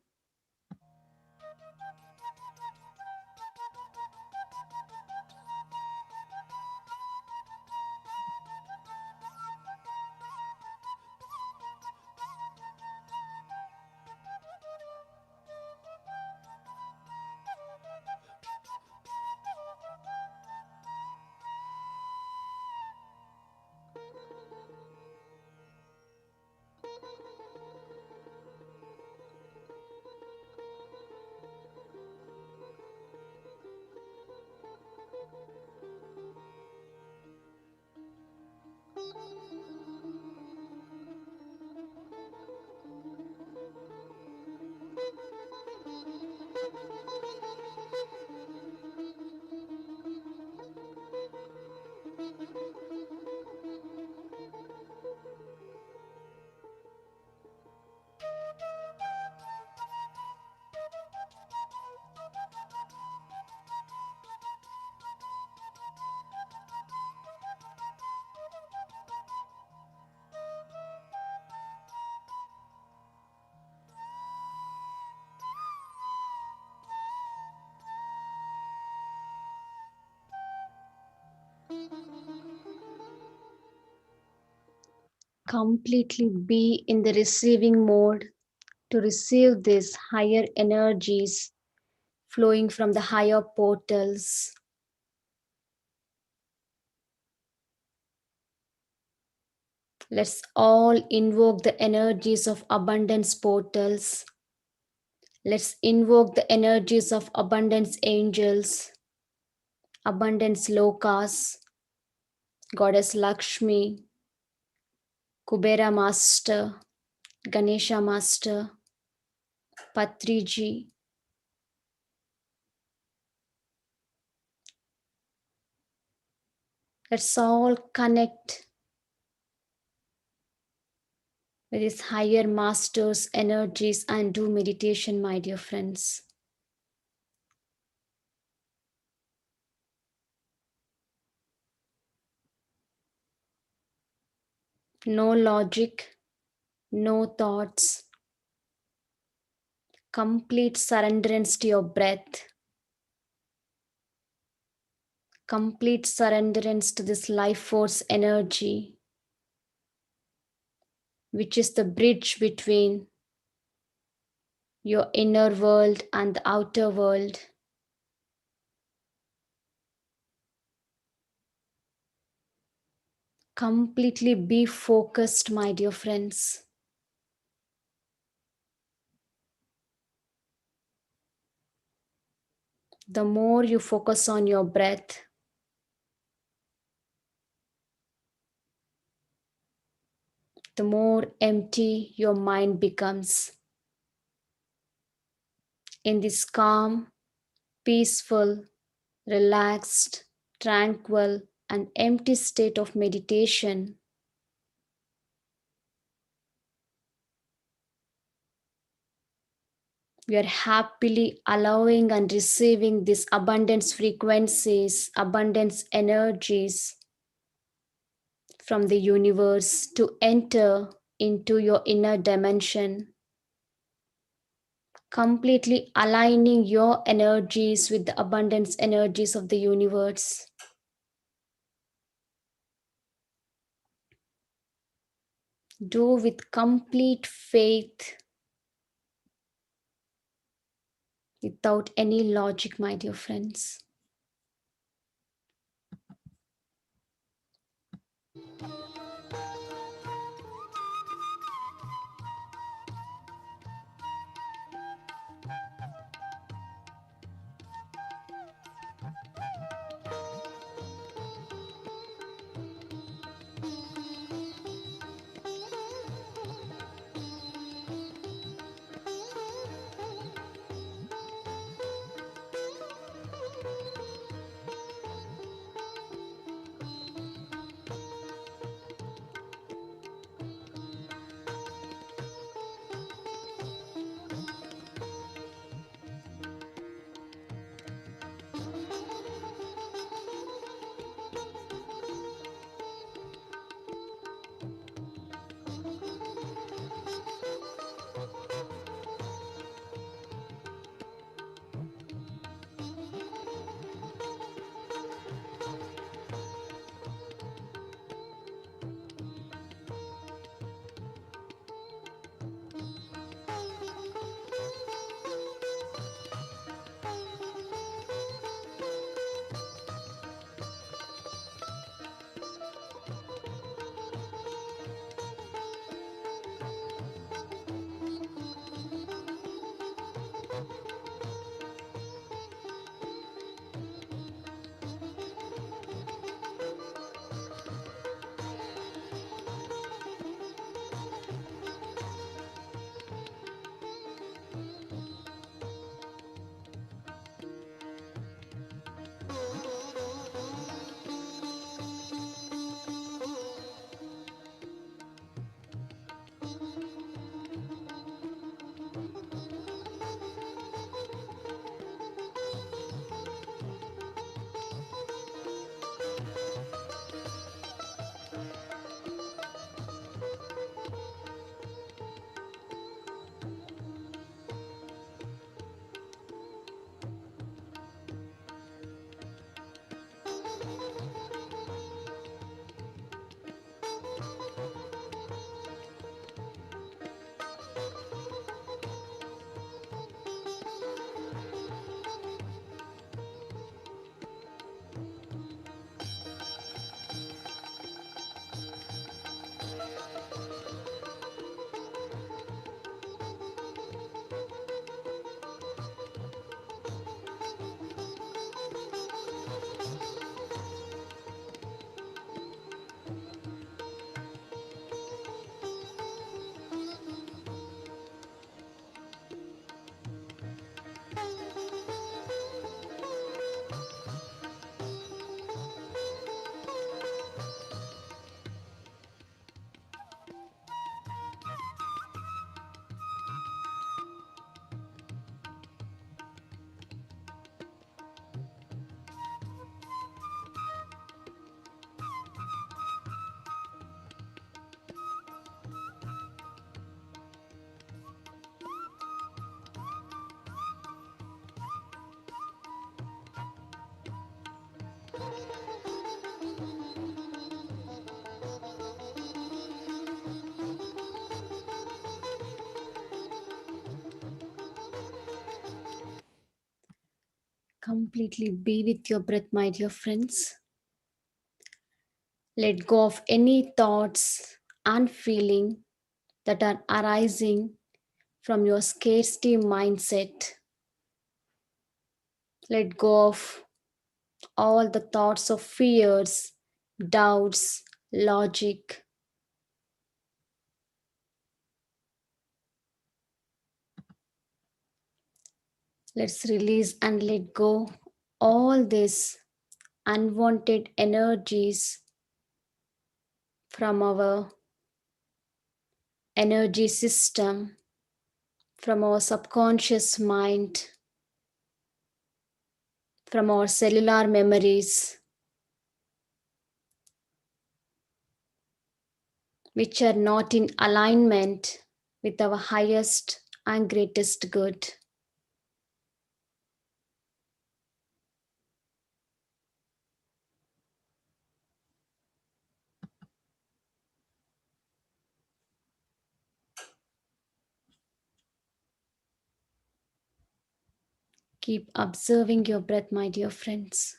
Completely be in the receiving mode to receive these higher energies flowing from the higher portals. Let's all invoke the energies of abundance portals. Let's invoke the energies of abundance angels, abundance lokas, Goddess Lakshmi, Kubera Master, Ganesha Master, Patriji. Let's all connect with these higher masters' energies and do meditation, my dear friends. No logic, no thoughts, complete surrenderance to your breath, complete surrenderance to this life force energy, which is the bridge between your inner world and the outer world. Completely be focused, my dear friends. The more you focus on your breath, the more empty your mind becomes. In this calm, peaceful, relaxed, tranquil, and empty state of meditation, we are happily allowing and receiving these abundance frequencies, abundance energies from the universe to enter into your inner dimension, completely aligning your energies with the abundance energies of the universe. Do with complete faith, without any logic, my dear friends. Completely be with your breath, my dear friends. Let go of any thoughts and feeling that are arising from your scarcity mindset. Let go of all the thoughts of fears, doubts, logic. Let's release and let go all these unwanted energies from our energy system, from our subconscious mind, from our cellular memories, which are not in alignment with our highest and greatest good. Keep observing your breath, my dear friends.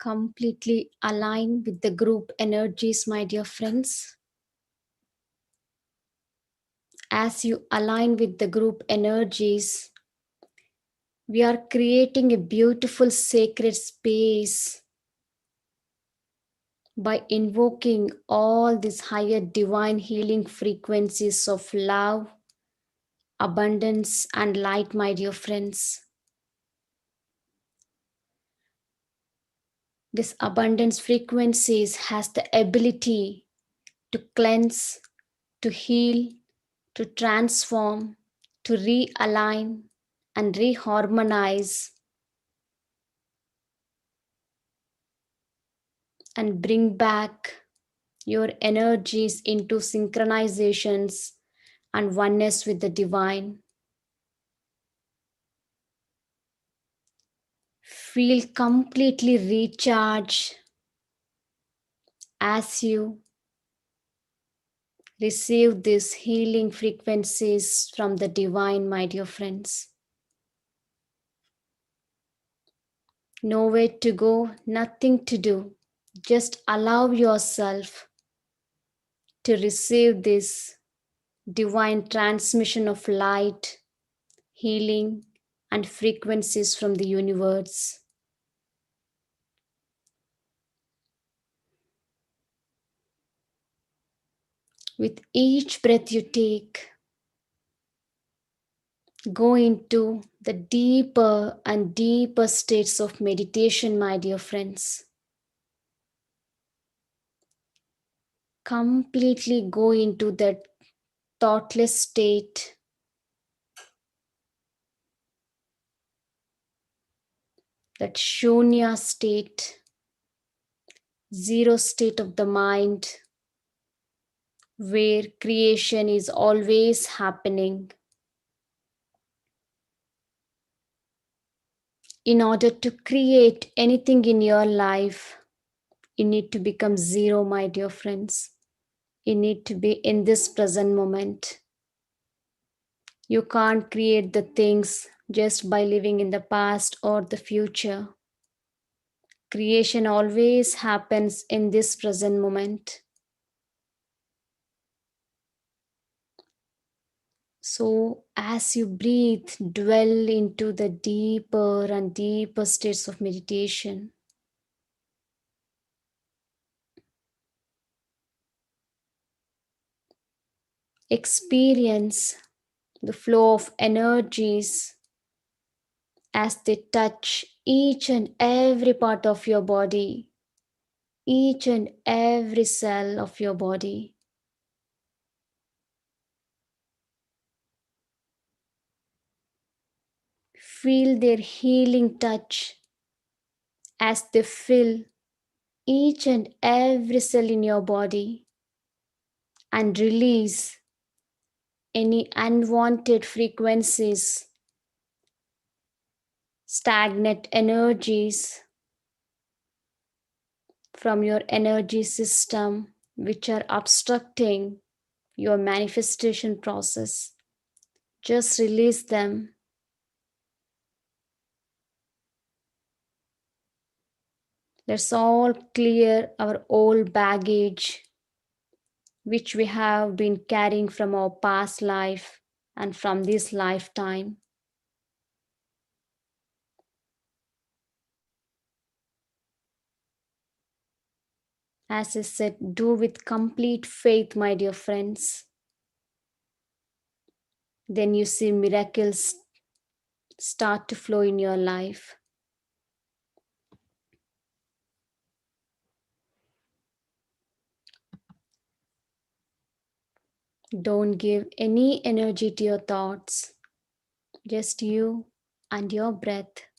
Completely align with the group energies, my dear friends. As you align with the group energies, we are creating a beautiful sacred space by invoking all these higher divine healing frequencies of love, abundance and light, my dear friends. This abundance frequencies has the ability to cleanse, to heal, to transform, to realign and reharmonize and bring back your energies into synchronizations and oneness with the divine. Feel completely recharged as you receive these healing frequencies from the divine, my dear friends. Nowhere to go, nothing to do. Just allow yourself to receive this divine transmission of light, healing, and frequencies from the universe. With each breath you take, go into the deeper and deeper states of meditation, my dear friends. Completely go into that thoughtless state, that shunya state, zero state of the mind, where creation is always happening. In order to create anything in your life, you need to become zero, my dear friends. You need to be in this present moment. You can't create the things just by living in the past or the future. Creation always happens in this present moment. So, as you breathe, dwell into the deeper and deeper states of meditation. Experience the flow of energies as they touch each and every part of your body, each and every cell of your body. Feel their healing touch as they fill each and every cell in your body and release any unwanted frequencies, stagnant energies from your energy system which are obstructing your manifestation process. Just release them. Let's all clear our old baggage which we have been carrying from our past life and from this lifetime. As I said, do with complete faith, my dear friends. Then you see miracles start to flow in your life. Don't give any energy to your thoughts, just you and your breath.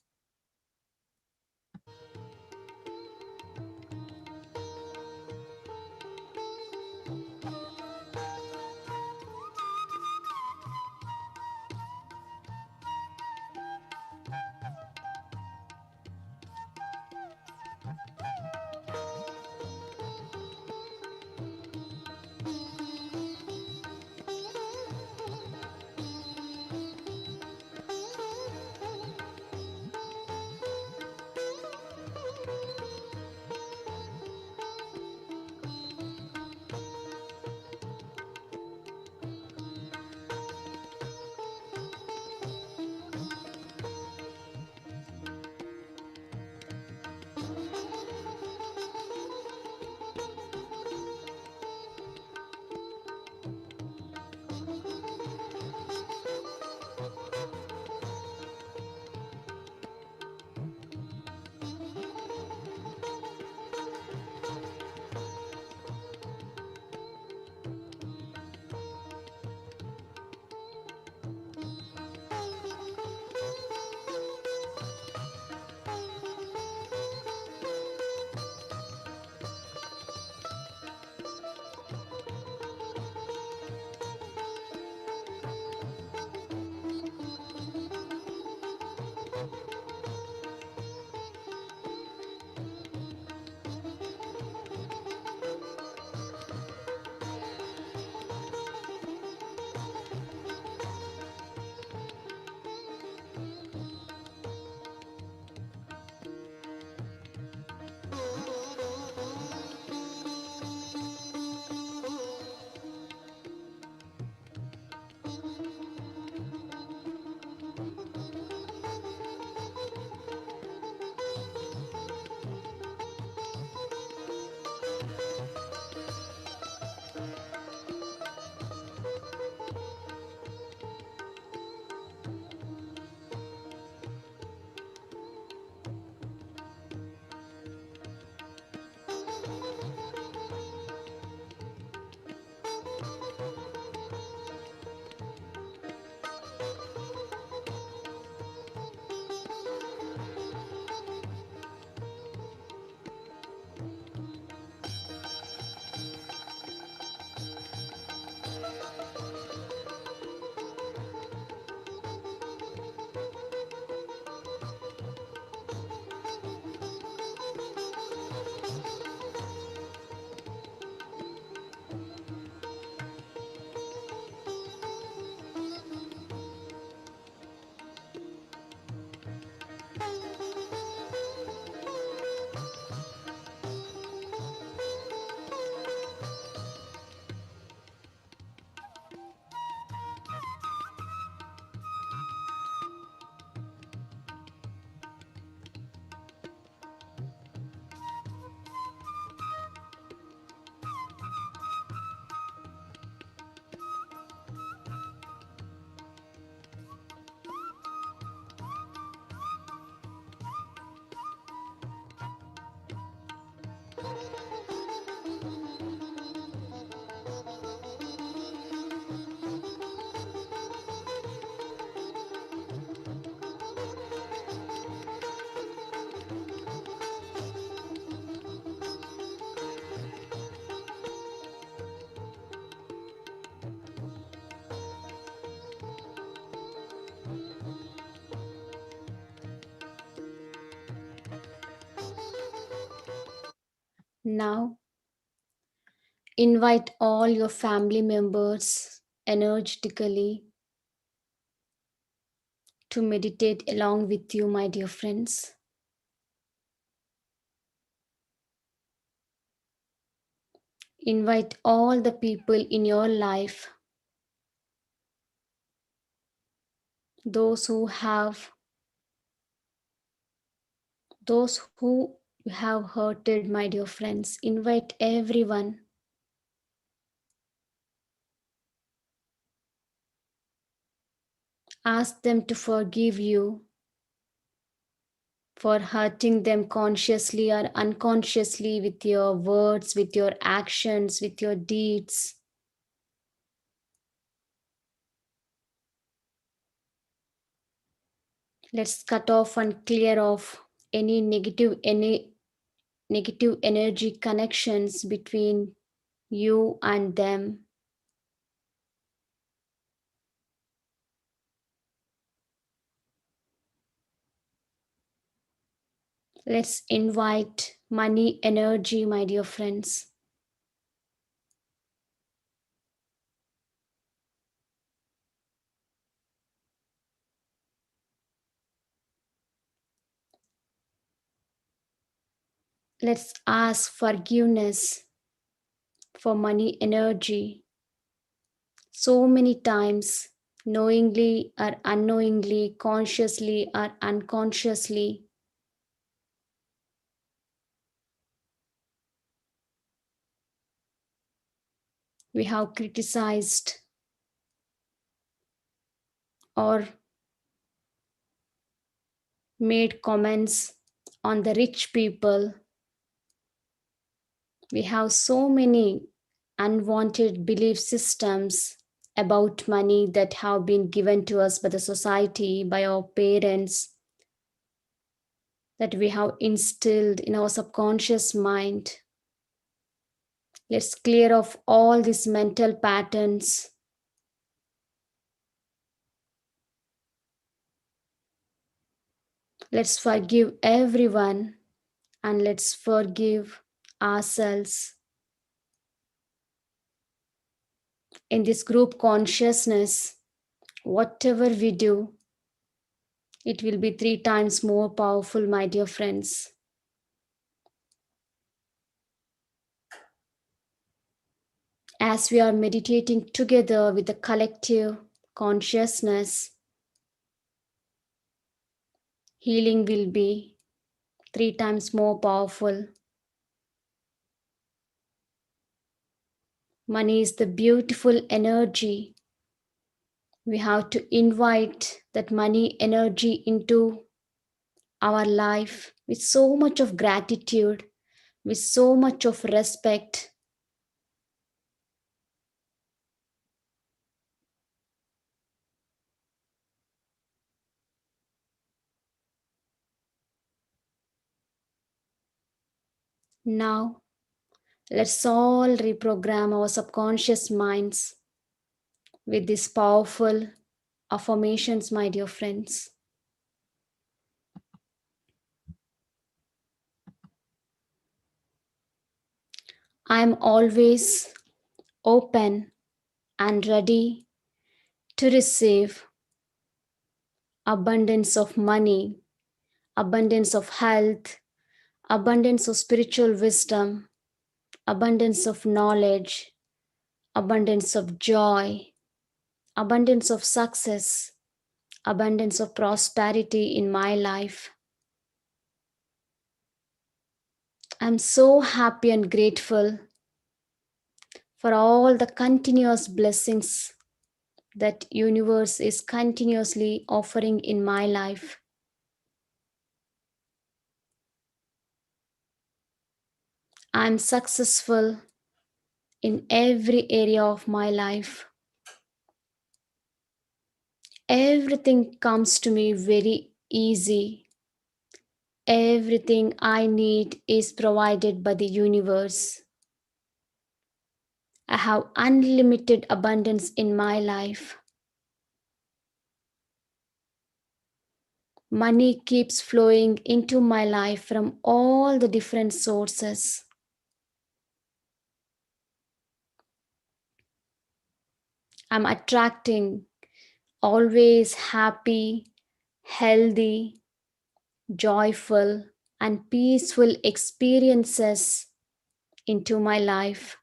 Now, invite all your family members energetically to meditate along with you, my dear friends. Invite all the people in your life, those who you have hurted, my dear friends. Invite everyone. Ask them to forgive you for hurting them consciously or unconsciously with your words, with your actions, with your deeds. Let's cut off and clear off any negative energy connections between you and them. Let's invite money energy, my dear friends. Let's ask forgiveness for money energy. So many times, knowingly or unknowingly, consciously or unconsciously, we have criticized or made comments on the rich people. We have so many unwanted belief systems about money that have been given to us by the society, by our parents, that we have instilled in our subconscious mind. Let's clear off all these mental patterns. Let's forgive everyone and let's forgive ourselves. In this group consciousness, whatever we do, it will be 3 times more powerful, my dear friends. As we are meditating together with the collective consciousness, healing will be 3 times more powerful. Money is the beautiful energy. We have to invite that money energy into our life with so much of gratitude, with so much of respect. Now, let's all reprogram our subconscious minds with these powerful affirmations, my dear friends. I am always open and ready to receive abundance of money, abundance of health, abundance of spiritual wisdom, abundance of knowledge, abundance of joy, abundance of success, abundance of prosperity in my life. I'm so happy and grateful for all the continuous blessings that universe is continuously offering in my life. I'm successful in every area of my life. Everything comes to me very easy. Everything I need is provided by the universe. I have unlimited abundance in my life. Money keeps flowing into my life from all the different sources. I'm attracting always happy, healthy, joyful, and peaceful experiences into my life.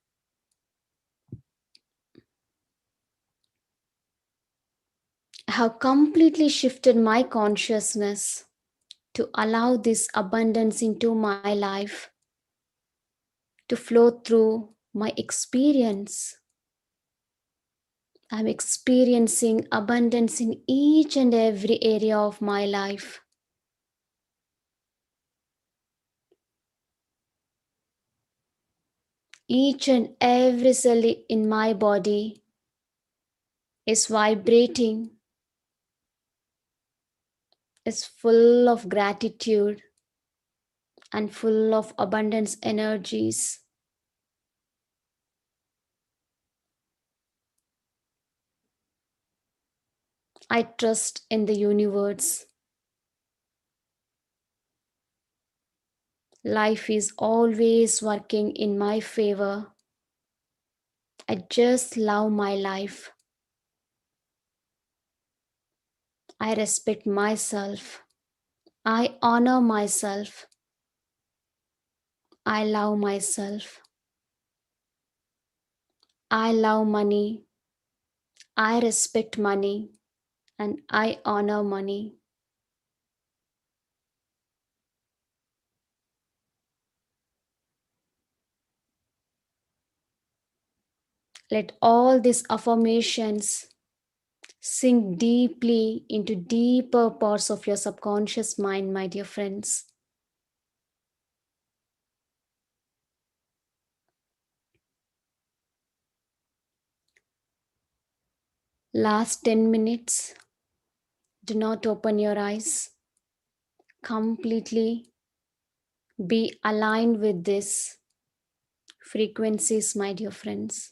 I have completely shifted my consciousness to allow this abundance into my life to flow through my experience. I'm experiencing abundance in each and every area of my life. Each and every cell in my body is vibrating, is full of gratitude and full of abundance energies. I trust in the universe. Life is always working in my favor. I just love my life. I respect myself. I honor myself. I love myself. I love money. I respect money. And I honor money. Let all these affirmations sink deeply into deeper parts of your subconscious mind, my dear friends. Last 10 minutes, do not open your eyes. Completely be aligned with this frequencies, my dear friends.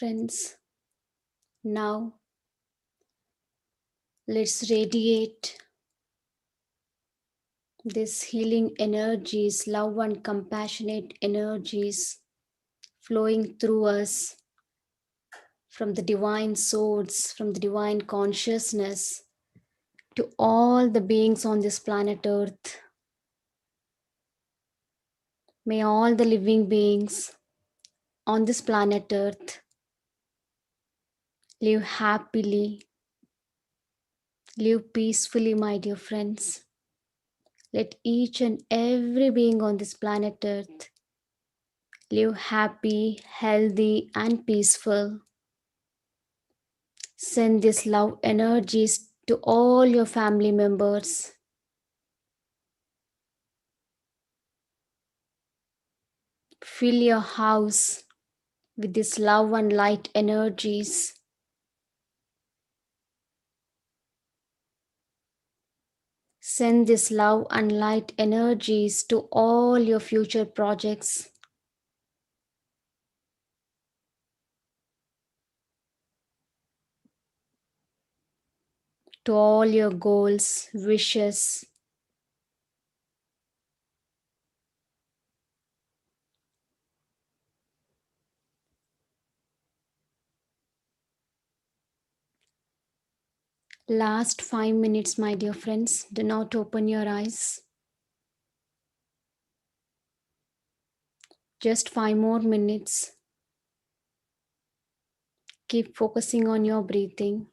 Friends, now let's radiate this healing energies, love and compassionate energies flowing through us from the divine source, from the divine consciousness to all the beings on this planet Earth. May all the living beings on this planet Earth live happily, live peacefully, my dear friends. Let each and every being on this planet Earth live happy, healthy, and peaceful. Send this love energies to all your family members. Fill your house with this love and light energies. Send this love and light energies to all your future projects. To all your goals, wishes. Last 5 minutes, my dear friends. Do not open your eyes. Just 5 more minutes. Keep focusing on your breathing.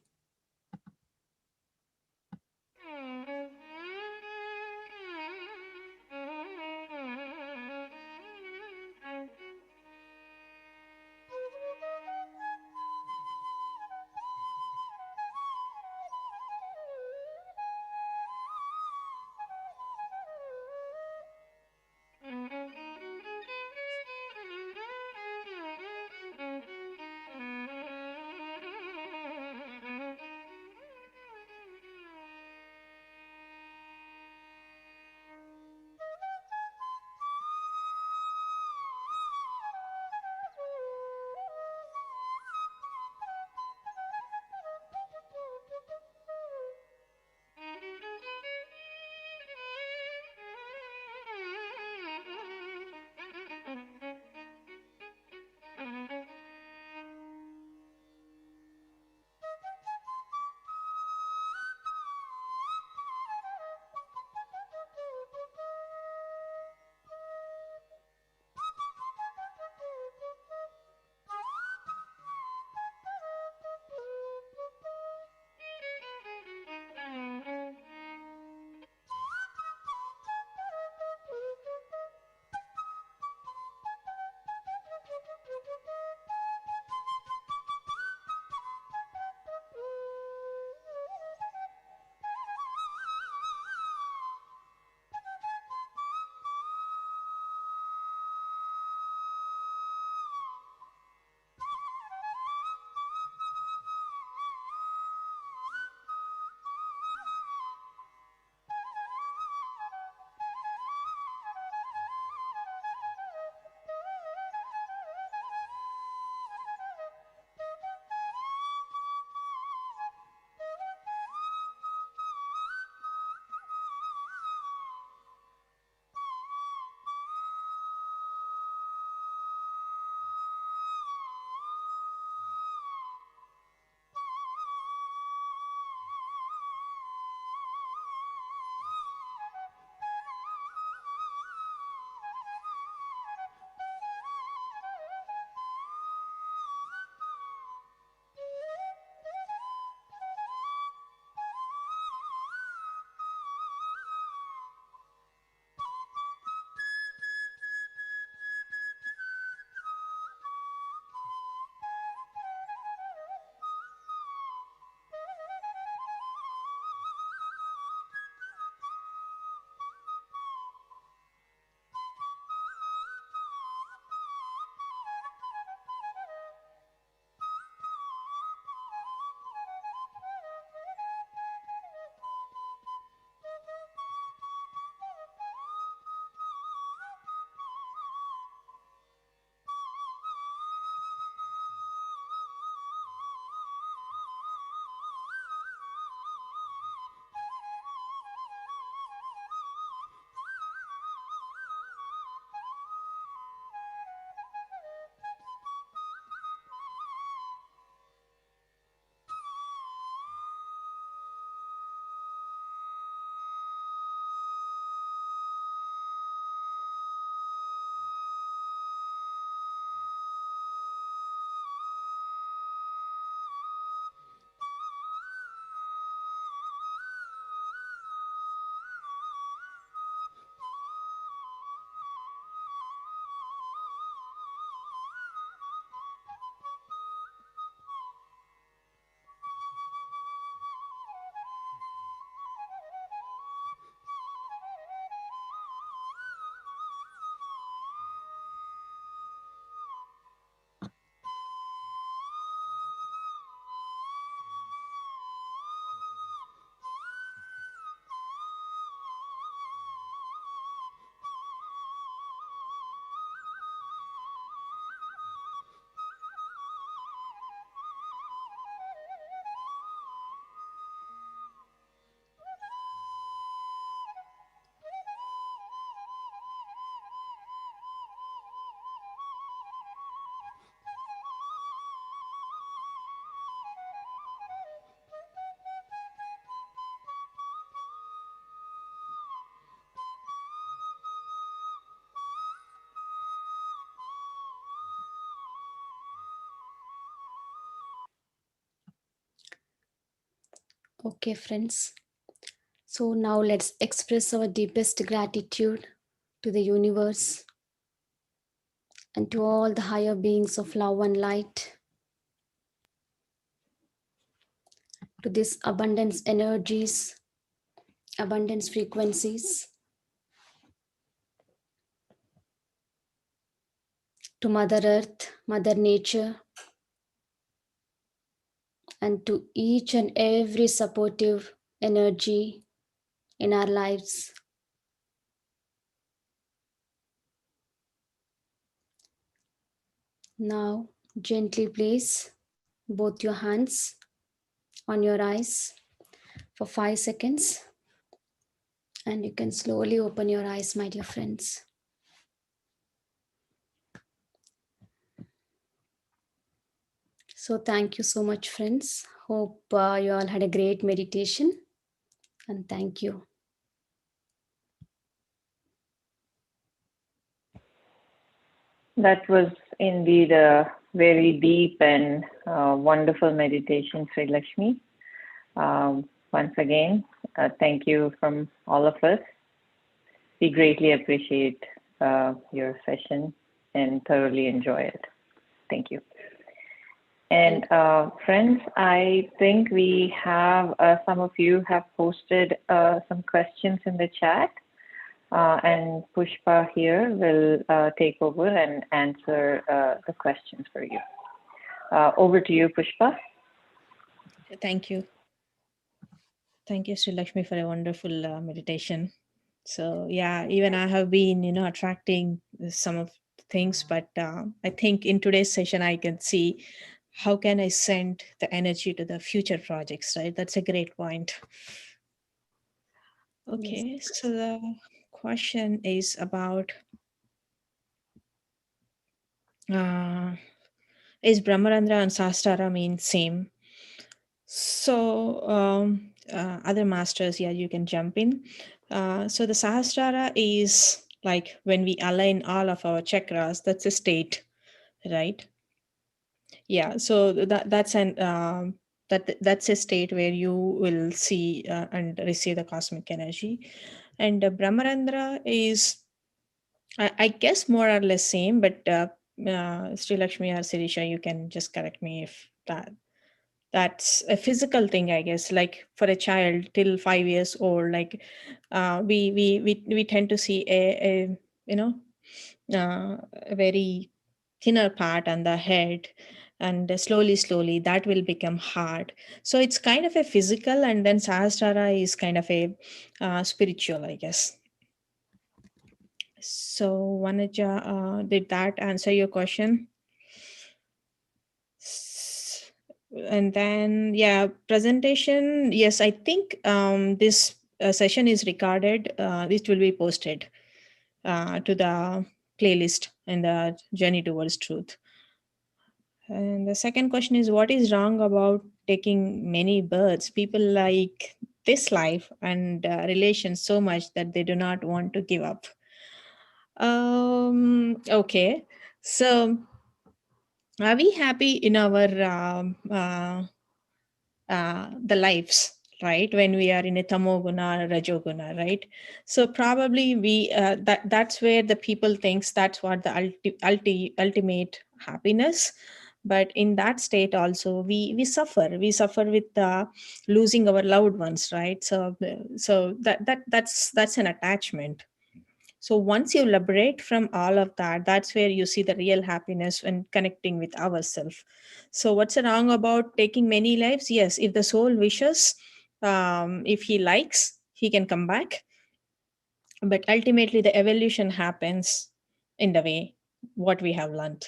Okay, friends. So now let's express our deepest gratitude to the universe and to all the higher beings of love and light, to this abundance energies, abundance frequencies, to Mother Earth, Mother Nature, and to each and every supportive energy in our lives. Now, gently place both your hands on your eyes for 5 seconds, and you can slowly open your eyes, my dear friends. So thank you so much, friends. Hope you all had a great meditation, and thank you. That was indeed a very deep and wonderful meditation, Sreelakshmi. Once again, thank you from all of us. We greatly appreciate your session and thoroughly enjoy it. Thank you. And friends, I think we have, some of you have posted some questions in the chat. And Pushpa here will take over and answer the questions for you. Over to you, Pushpa. Thank you. Thank you, Sreelakshmi, for a wonderful meditation. So yeah, even I have been, attracting some of the things, but I think in today's session, I can see how can I send the energy to the future projects, right? That's a great point. Okay, yes. So the question is about, is Brahmarandra and Sahasrara mean same? So other masters, yeah, you can jump in. So the Sahasrara is like when we align all of our chakras, that's a state, right? Yeah, so that's a state where you will see and receive the cosmic energy. And Brahmarandra is, I guess, more or less same, but Sreelakshmi or Sirisha, you can just correct me if that's a physical thing, I guess. Like for a child till 5 years old, like we tend to see a a very thinner part on the head, and slowly that will become hard. So it's kind of a physical, and then Sahasrara is kind of a spiritual, I guess. So Vanaja, did that answer your question? And then, yeah, presentation. Yes, I think this session is recorded. This will be posted to the playlist in the Journey Towards Truth. And the second question is, what is wrong about taking many births? People like this life and relations so much that they do not want to give up. Okay, so are we happy in our the lives, right, when we are in a tamoguna or rajoguna, right? So probably we that's where the people thinks that's what the ultimate happiness. But in that state also we suffer with losing our loved ones, right? So that's an attachment. So once you liberate from all of that, that's where you see the real happiness and connecting with ourselves. So what's wrong about taking many lives? Yes, if the soul wishes, if he likes, he can come back. But ultimately, the evolution happens in the way what we have learned.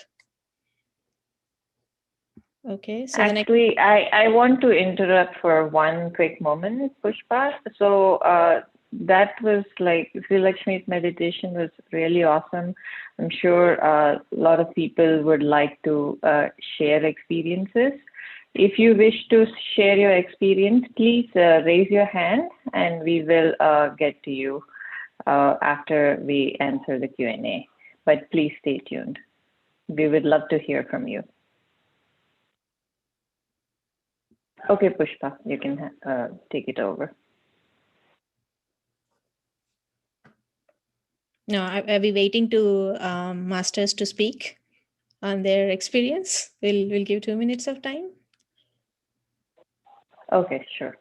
Okay, so actually, I want to interrupt for one quick moment, Pushpa. So that was like, Sreelakshmi's meditation was really awesome. I'm sure a lot of people would like to share experiences. If you wish to share your experience, please raise your hand and we will get to you after we answer the Q&A. But please stay tuned. We would love to hear from you. Okay, Pushpa, you can take it over. No, are we waiting to masters to speak on their experience? We'll give 2 minutes of time. Okay, sure.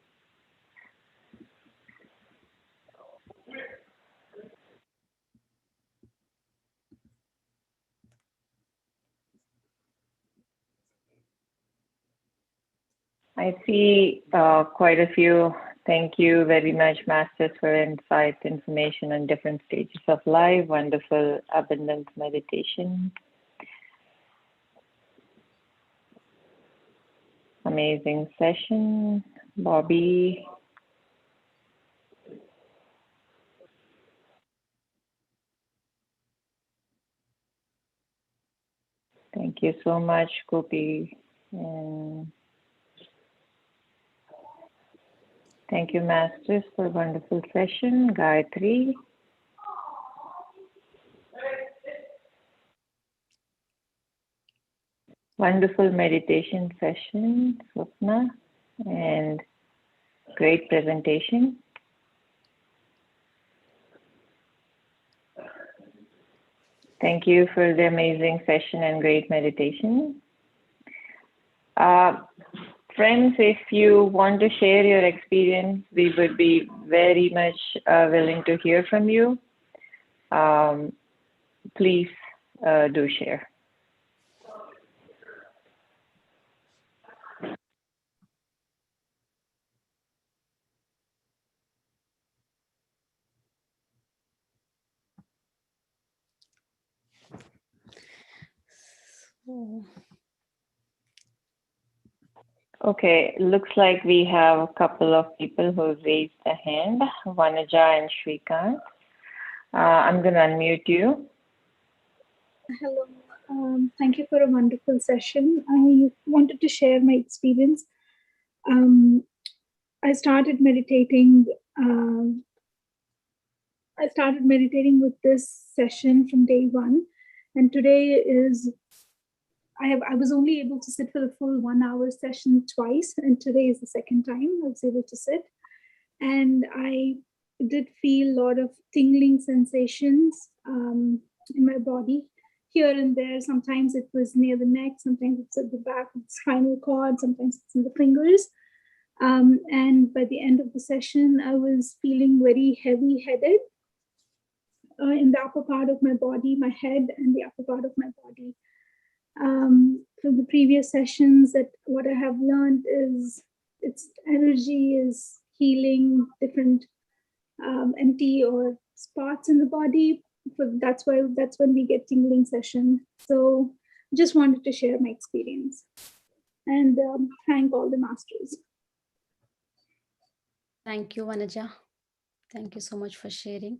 I see quite a few. Thank you very much, Masters, for insights, information on different stages of life. Wonderful abundance meditation. Amazing session, Bobby. Thank you so much, Gopi. And thank you, Masters, for a wonderful session. Gayatri. Wonderful meditation session, Swapna, and great presentation. Thank you for the amazing session and great meditation. Friends, if you want to share your experience, we would be very much willing to hear from you. Please do share. Okay, looks like we have a couple of people who raised a hand, Vanaja and Shrikant. I'm going to unmute you. Hello, thank you for a wonderful session. I wanted to share my experience. I started meditating. With this session from day one, and today is. I was only able to sit for the full 1 hour session twice, and today is the second time I was able to sit. And I did feel a lot of tingling sensations in my body, here and there. Sometimes it was near the neck, sometimes it's at the back of the spinal cord, sometimes it's in the fingers. And by the end of the session, I was feeling very heavy-headed in the upper part of my body, my head and the upper part of my body. From the previous sessions, that what I have learned is its energy is healing different empty or spots in the body. That's when we get tingling session. So just wanted to share my experience and thank all the masters. Thank you, Vanaja. Thank you so much for sharing.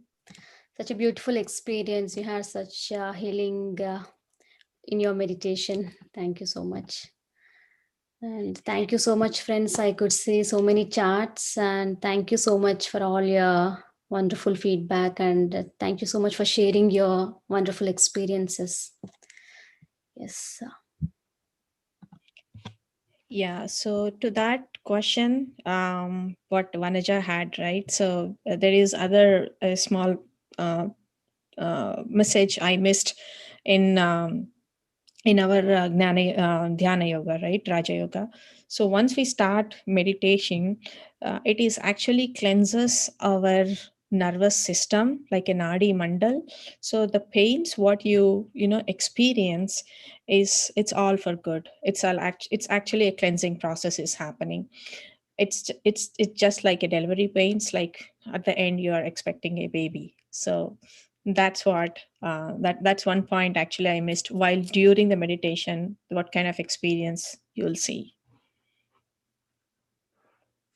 Such a beautiful experience. You had such healing in your meditation. Thank you so much. And thank you so much, friends. I could see so many charts, and thank you so much for all your wonderful feedback, and thank you so much for sharing your wonderful experiences. Yes. Yeah, so to that question, what Vanaja had, right? So there is other small message I missed in our Dhyana Yoga, right? Raja Yoga. So once we start meditation, it is actually cleanses our nervous system like an Nadi Mandal. So the pains, what you experience, it's all for good. It's actually a cleansing process is happening. It's just like a delivery pains, like at the end you are expecting a baby. So that's what that's one point actually I missed while during the meditation, what kind of experience you'll see.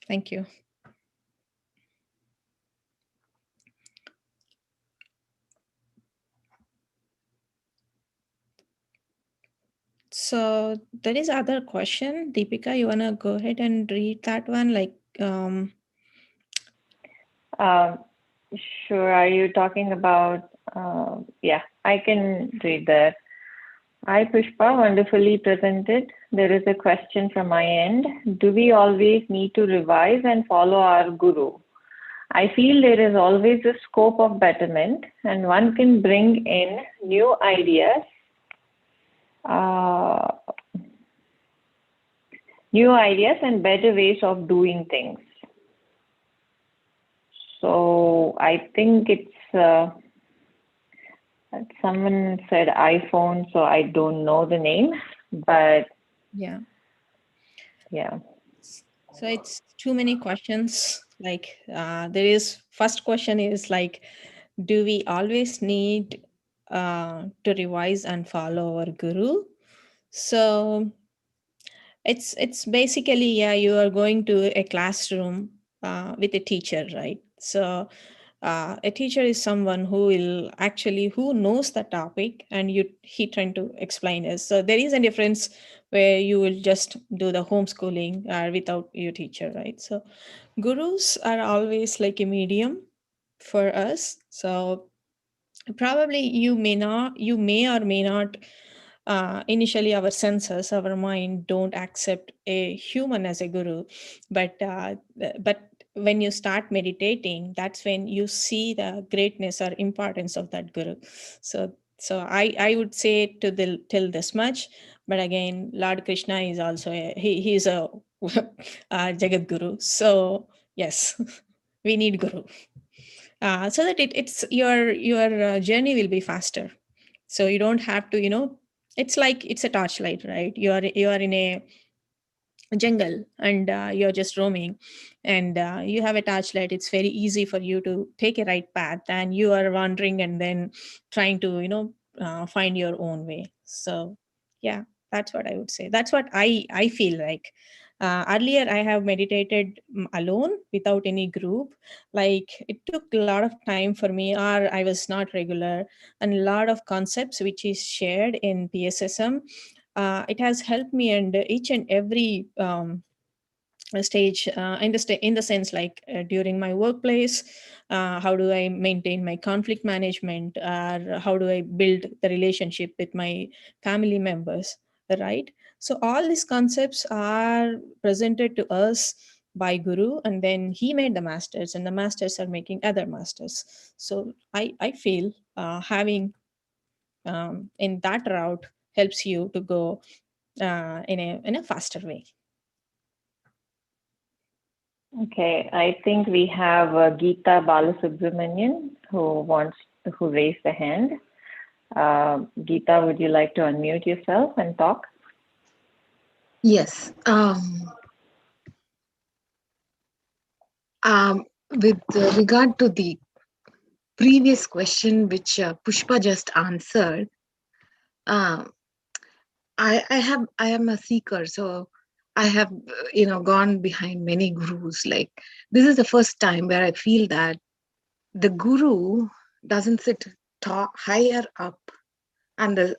Thank you. So there is other question. Deepika, you wanna go ahead and read that one? Like Sure. Are you talking about, yeah, I can read that. Hi, Pushpa, wonderfully presented. There is a question from my end. Do we always need to revise and follow our guru? I feel there is always a scope of betterment and one can bring in new ideas, and better ways of doing things. So I think it's, someone said iPhone, so I don't know the name, but Yeah. So it's too many questions. Like there is, first question is like, do we always need to revise and follow our guru? So it's basically, yeah, you are going to a classroom with a teacher, right? So a teacher is someone who will actually, who knows the topic, and he trying to explain it. So there is a difference where you will just do the homeschooling without your teacher, right? So gurus are always like a medium for us. So probably you may or may not, initially our senses, our mind don't accept a human as a guru, but when you start meditating, that's when you see the greatness or importance of that guru. So I would say till this much, but again, Lord Krishna is also he's a Jagat Guru. So yes, we need guru. So that it's your journey will be faster. So you don't have to, it's like it's a torchlight, right? You are in a jungle, and you're just roaming, and you have a torchlight. It's very easy for you to take a right path, and you are wandering and then trying to find your own way. So yeah, that's what I would say. That's what I feel like. Earlier I have meditated alone without any group. Like it took a lot of time for me, or I was not regular, and a lot of concepts which is shared in PSSM, it has helped me, and each and every stage, in the sense, like during my workplace, how do I maintain my conflict management, or how do I build the relationship with my family members, right? So all these concepts are presented to us by guru, and then he made the masters, and the masters are making other masters. So I feel having in that route helps you to go in a faster way. okay, I think we have Geeta Balasubramanian who raised the hand. Geeta, would you like to unmute yourself and talk? Yes. With regard to the previous question, which Pushpa just answered, I am a seeker, so I have gone behind many gurus. Like this is the first time where I feel that the guru doesn't sit higher up, and the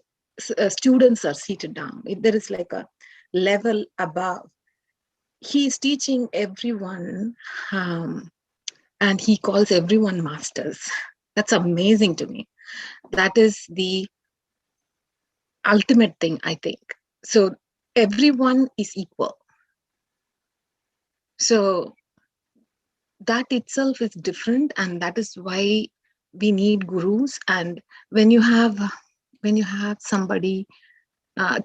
students are seated down. There is like a level above. He is teaching everyone, and he calls everyone masters. That's amazing to me. That is the ultimate thing, I think. So everyone is equal. So that itself is different, and that is why we need gurus. And when you have somebody,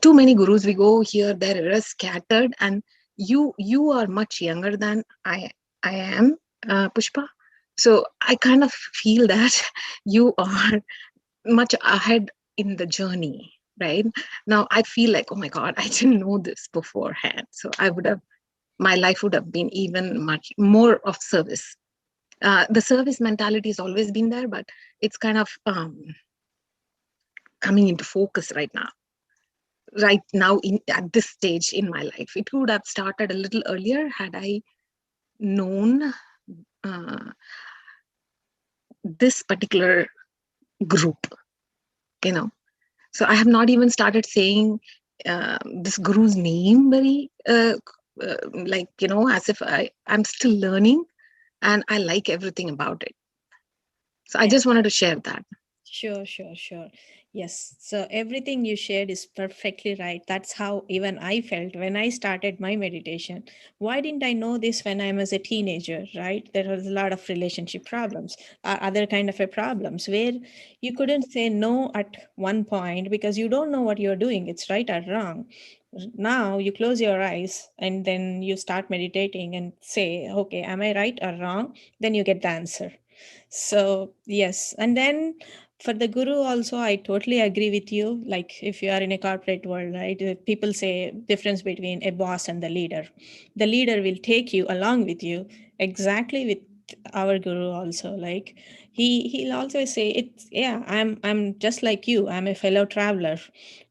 too many gurus, we go here, they're scattered, and you are much younger than I am, Pushpa. So I kind of feel that you are much ahead in the journey, right? Now I feel like, oh my God, I didn't know this beforehand. So my life would have been even much more of service. The service mentality has always been there, but it's kind of coming into focus right now. At this stage in my life, it would have started a little earlier had I known this particular group, So I have not even started saying this guru's name very as if I'm still learning, and I like everything about it. So I just wanted to share that. Sure. Yes. So everything you shared is perfectly right. That's how even I felt when I started my meditation. Why didn't I know this when I was a teenager, right? There was a lot of relationship problems, other kind of a problems where you couldn't say no at one point because you don't know what you're doing. It's right or wrong. Now you close your eyes and then you start meditating and say, okay, am I right or wrong? Then you get the answer. So yes, and then for the guru also, I totally agree with you. Like if you are in a corporate world, right? People say difference between a boss and the leader. The leader will take you along with you. Exactly with our guru also. Like he'll also say it's, yeah, I'm just like you. I'm a fellow traveler.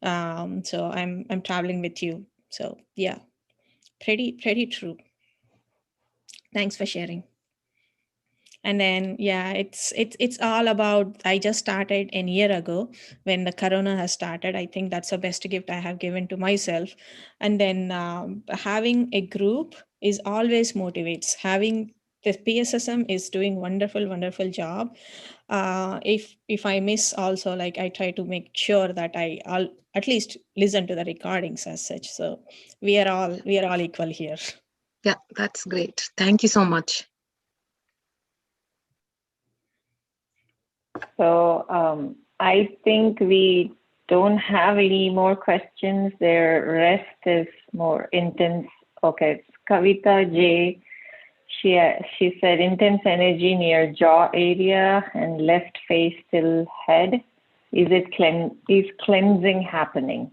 So I'm traveling with you. So yeah, pretty true. Thanks for sharing. And then yeah, it's all about, I just started a year ago when the corona has started. I think that's the best gift I have given to myself. And then having a group is always motivates. Having the PSSM is doing wonderful job. If I miss also, like I try to make sure that I'll at least listen to the recordings as such. So we are all equal here. Yeah, that's great. Thank you so much. So I think we don't have any more questions. The rest is more intense. Okay, it's Kavita J. She said intense energy near jaw area and left face till head. Is cleansing happening?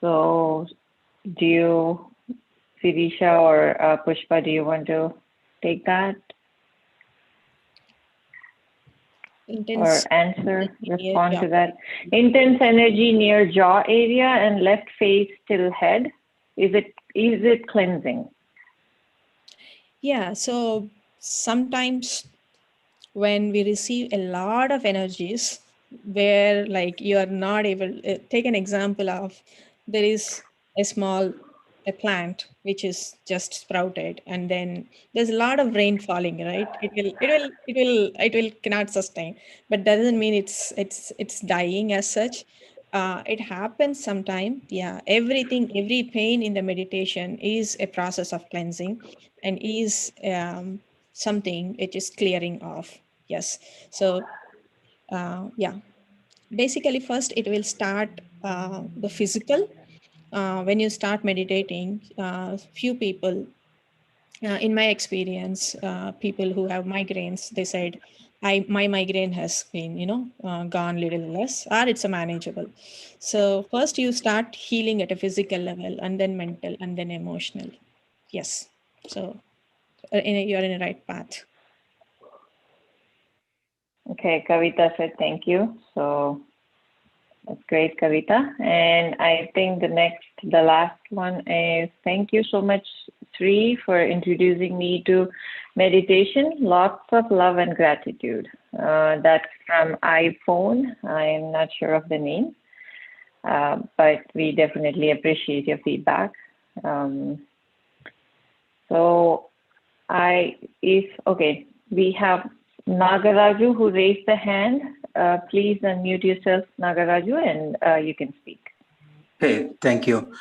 So do you, Sirisha or Pushpa, do you want to take that? Intense Or answer, respond yeah. to that. Intense energy near jaw area and left face till head. Is it cleansing? Yeah, so sometimes when we receive a lot of energies where like you are not able, take an example of, there is a plant which is just sprouted and then there's a lot of rain falling, right? It will cannot sustain, but that doesn't mean it's dying as such. It happens sometime. Yeah, every pain in the meditation is a process of cleansing and is something it is clearing off. Yes. So yeah, basically first it will start the physical. When you start meditating, few people, in my experience, people who have migraines, they said, my migraine has been, gone little less, or it's a manageable. So first you start healing at a physical level, and then mental, and then emotional. Yes. So you're in the right path. Okay, Kavita said thank you. So that's great, Kavita. And I think the last one is thank you so much, Sri, for introducing me to meditation. Lots of love and gratitude. That's from iPhone. I'm not sure of the name, but we definitely appreciate your feedback. We have Nagaraju who raised the hand. Please unmute yourself, Nagaraju, and you can speak. Hey, thank you.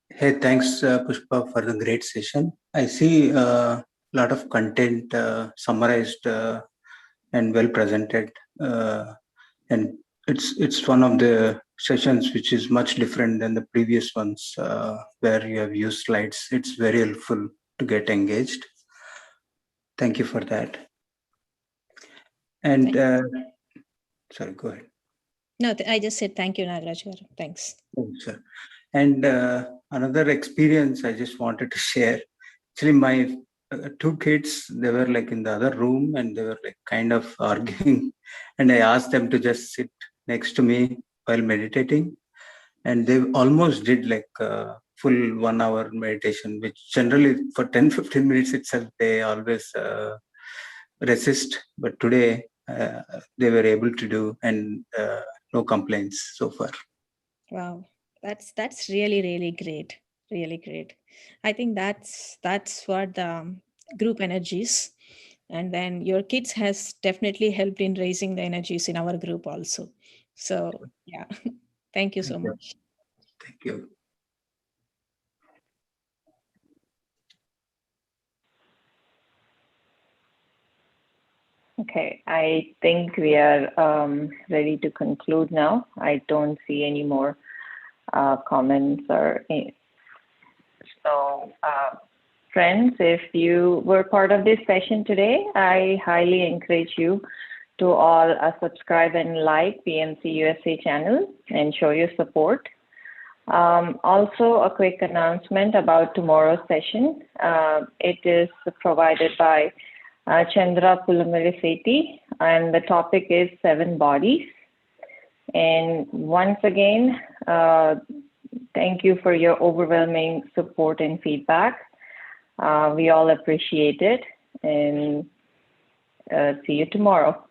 Hey, thanks, Pushpa, for the great session. I see a lot of content summarized and well presented, and it's one of the sessions which is much different than the previous ones where you have used slides. It's very helpful to get engaged. Thank you for that. And sorry, go ahead. No, I just said thank you, Nagaraj. Thanks. Thanks, sir. And another experience I just wanted to share. Actually, my two kids, they were like in the other room and they were like kind of arguing. And I asked them to just sit next to me while meditating. And they almost did like a full 1 hour meditation, which generally for 10-15 minutes itself, they always resist. But today they were able to do, and no complaints so far. Wow, that's really great, really great. I think that's what the group energies. And then your kids has definitely helped in raising the energies in our group also. So yeah, thank you so much. Thank you. Okay, I think we are ready to conclude now. I don't see any more comments or so. Friends, if you were part of this session today, I highly encourage you to all subscribe and like PMCUSA channel and show your support. Also, a quick announcement about tomorrow's session. It is provided by Chandra Pulamariseti, and the topic is 7 bodies. And once again, thank you for your overwhelming support and feedback. We all appreciate it, and see you tomorrow.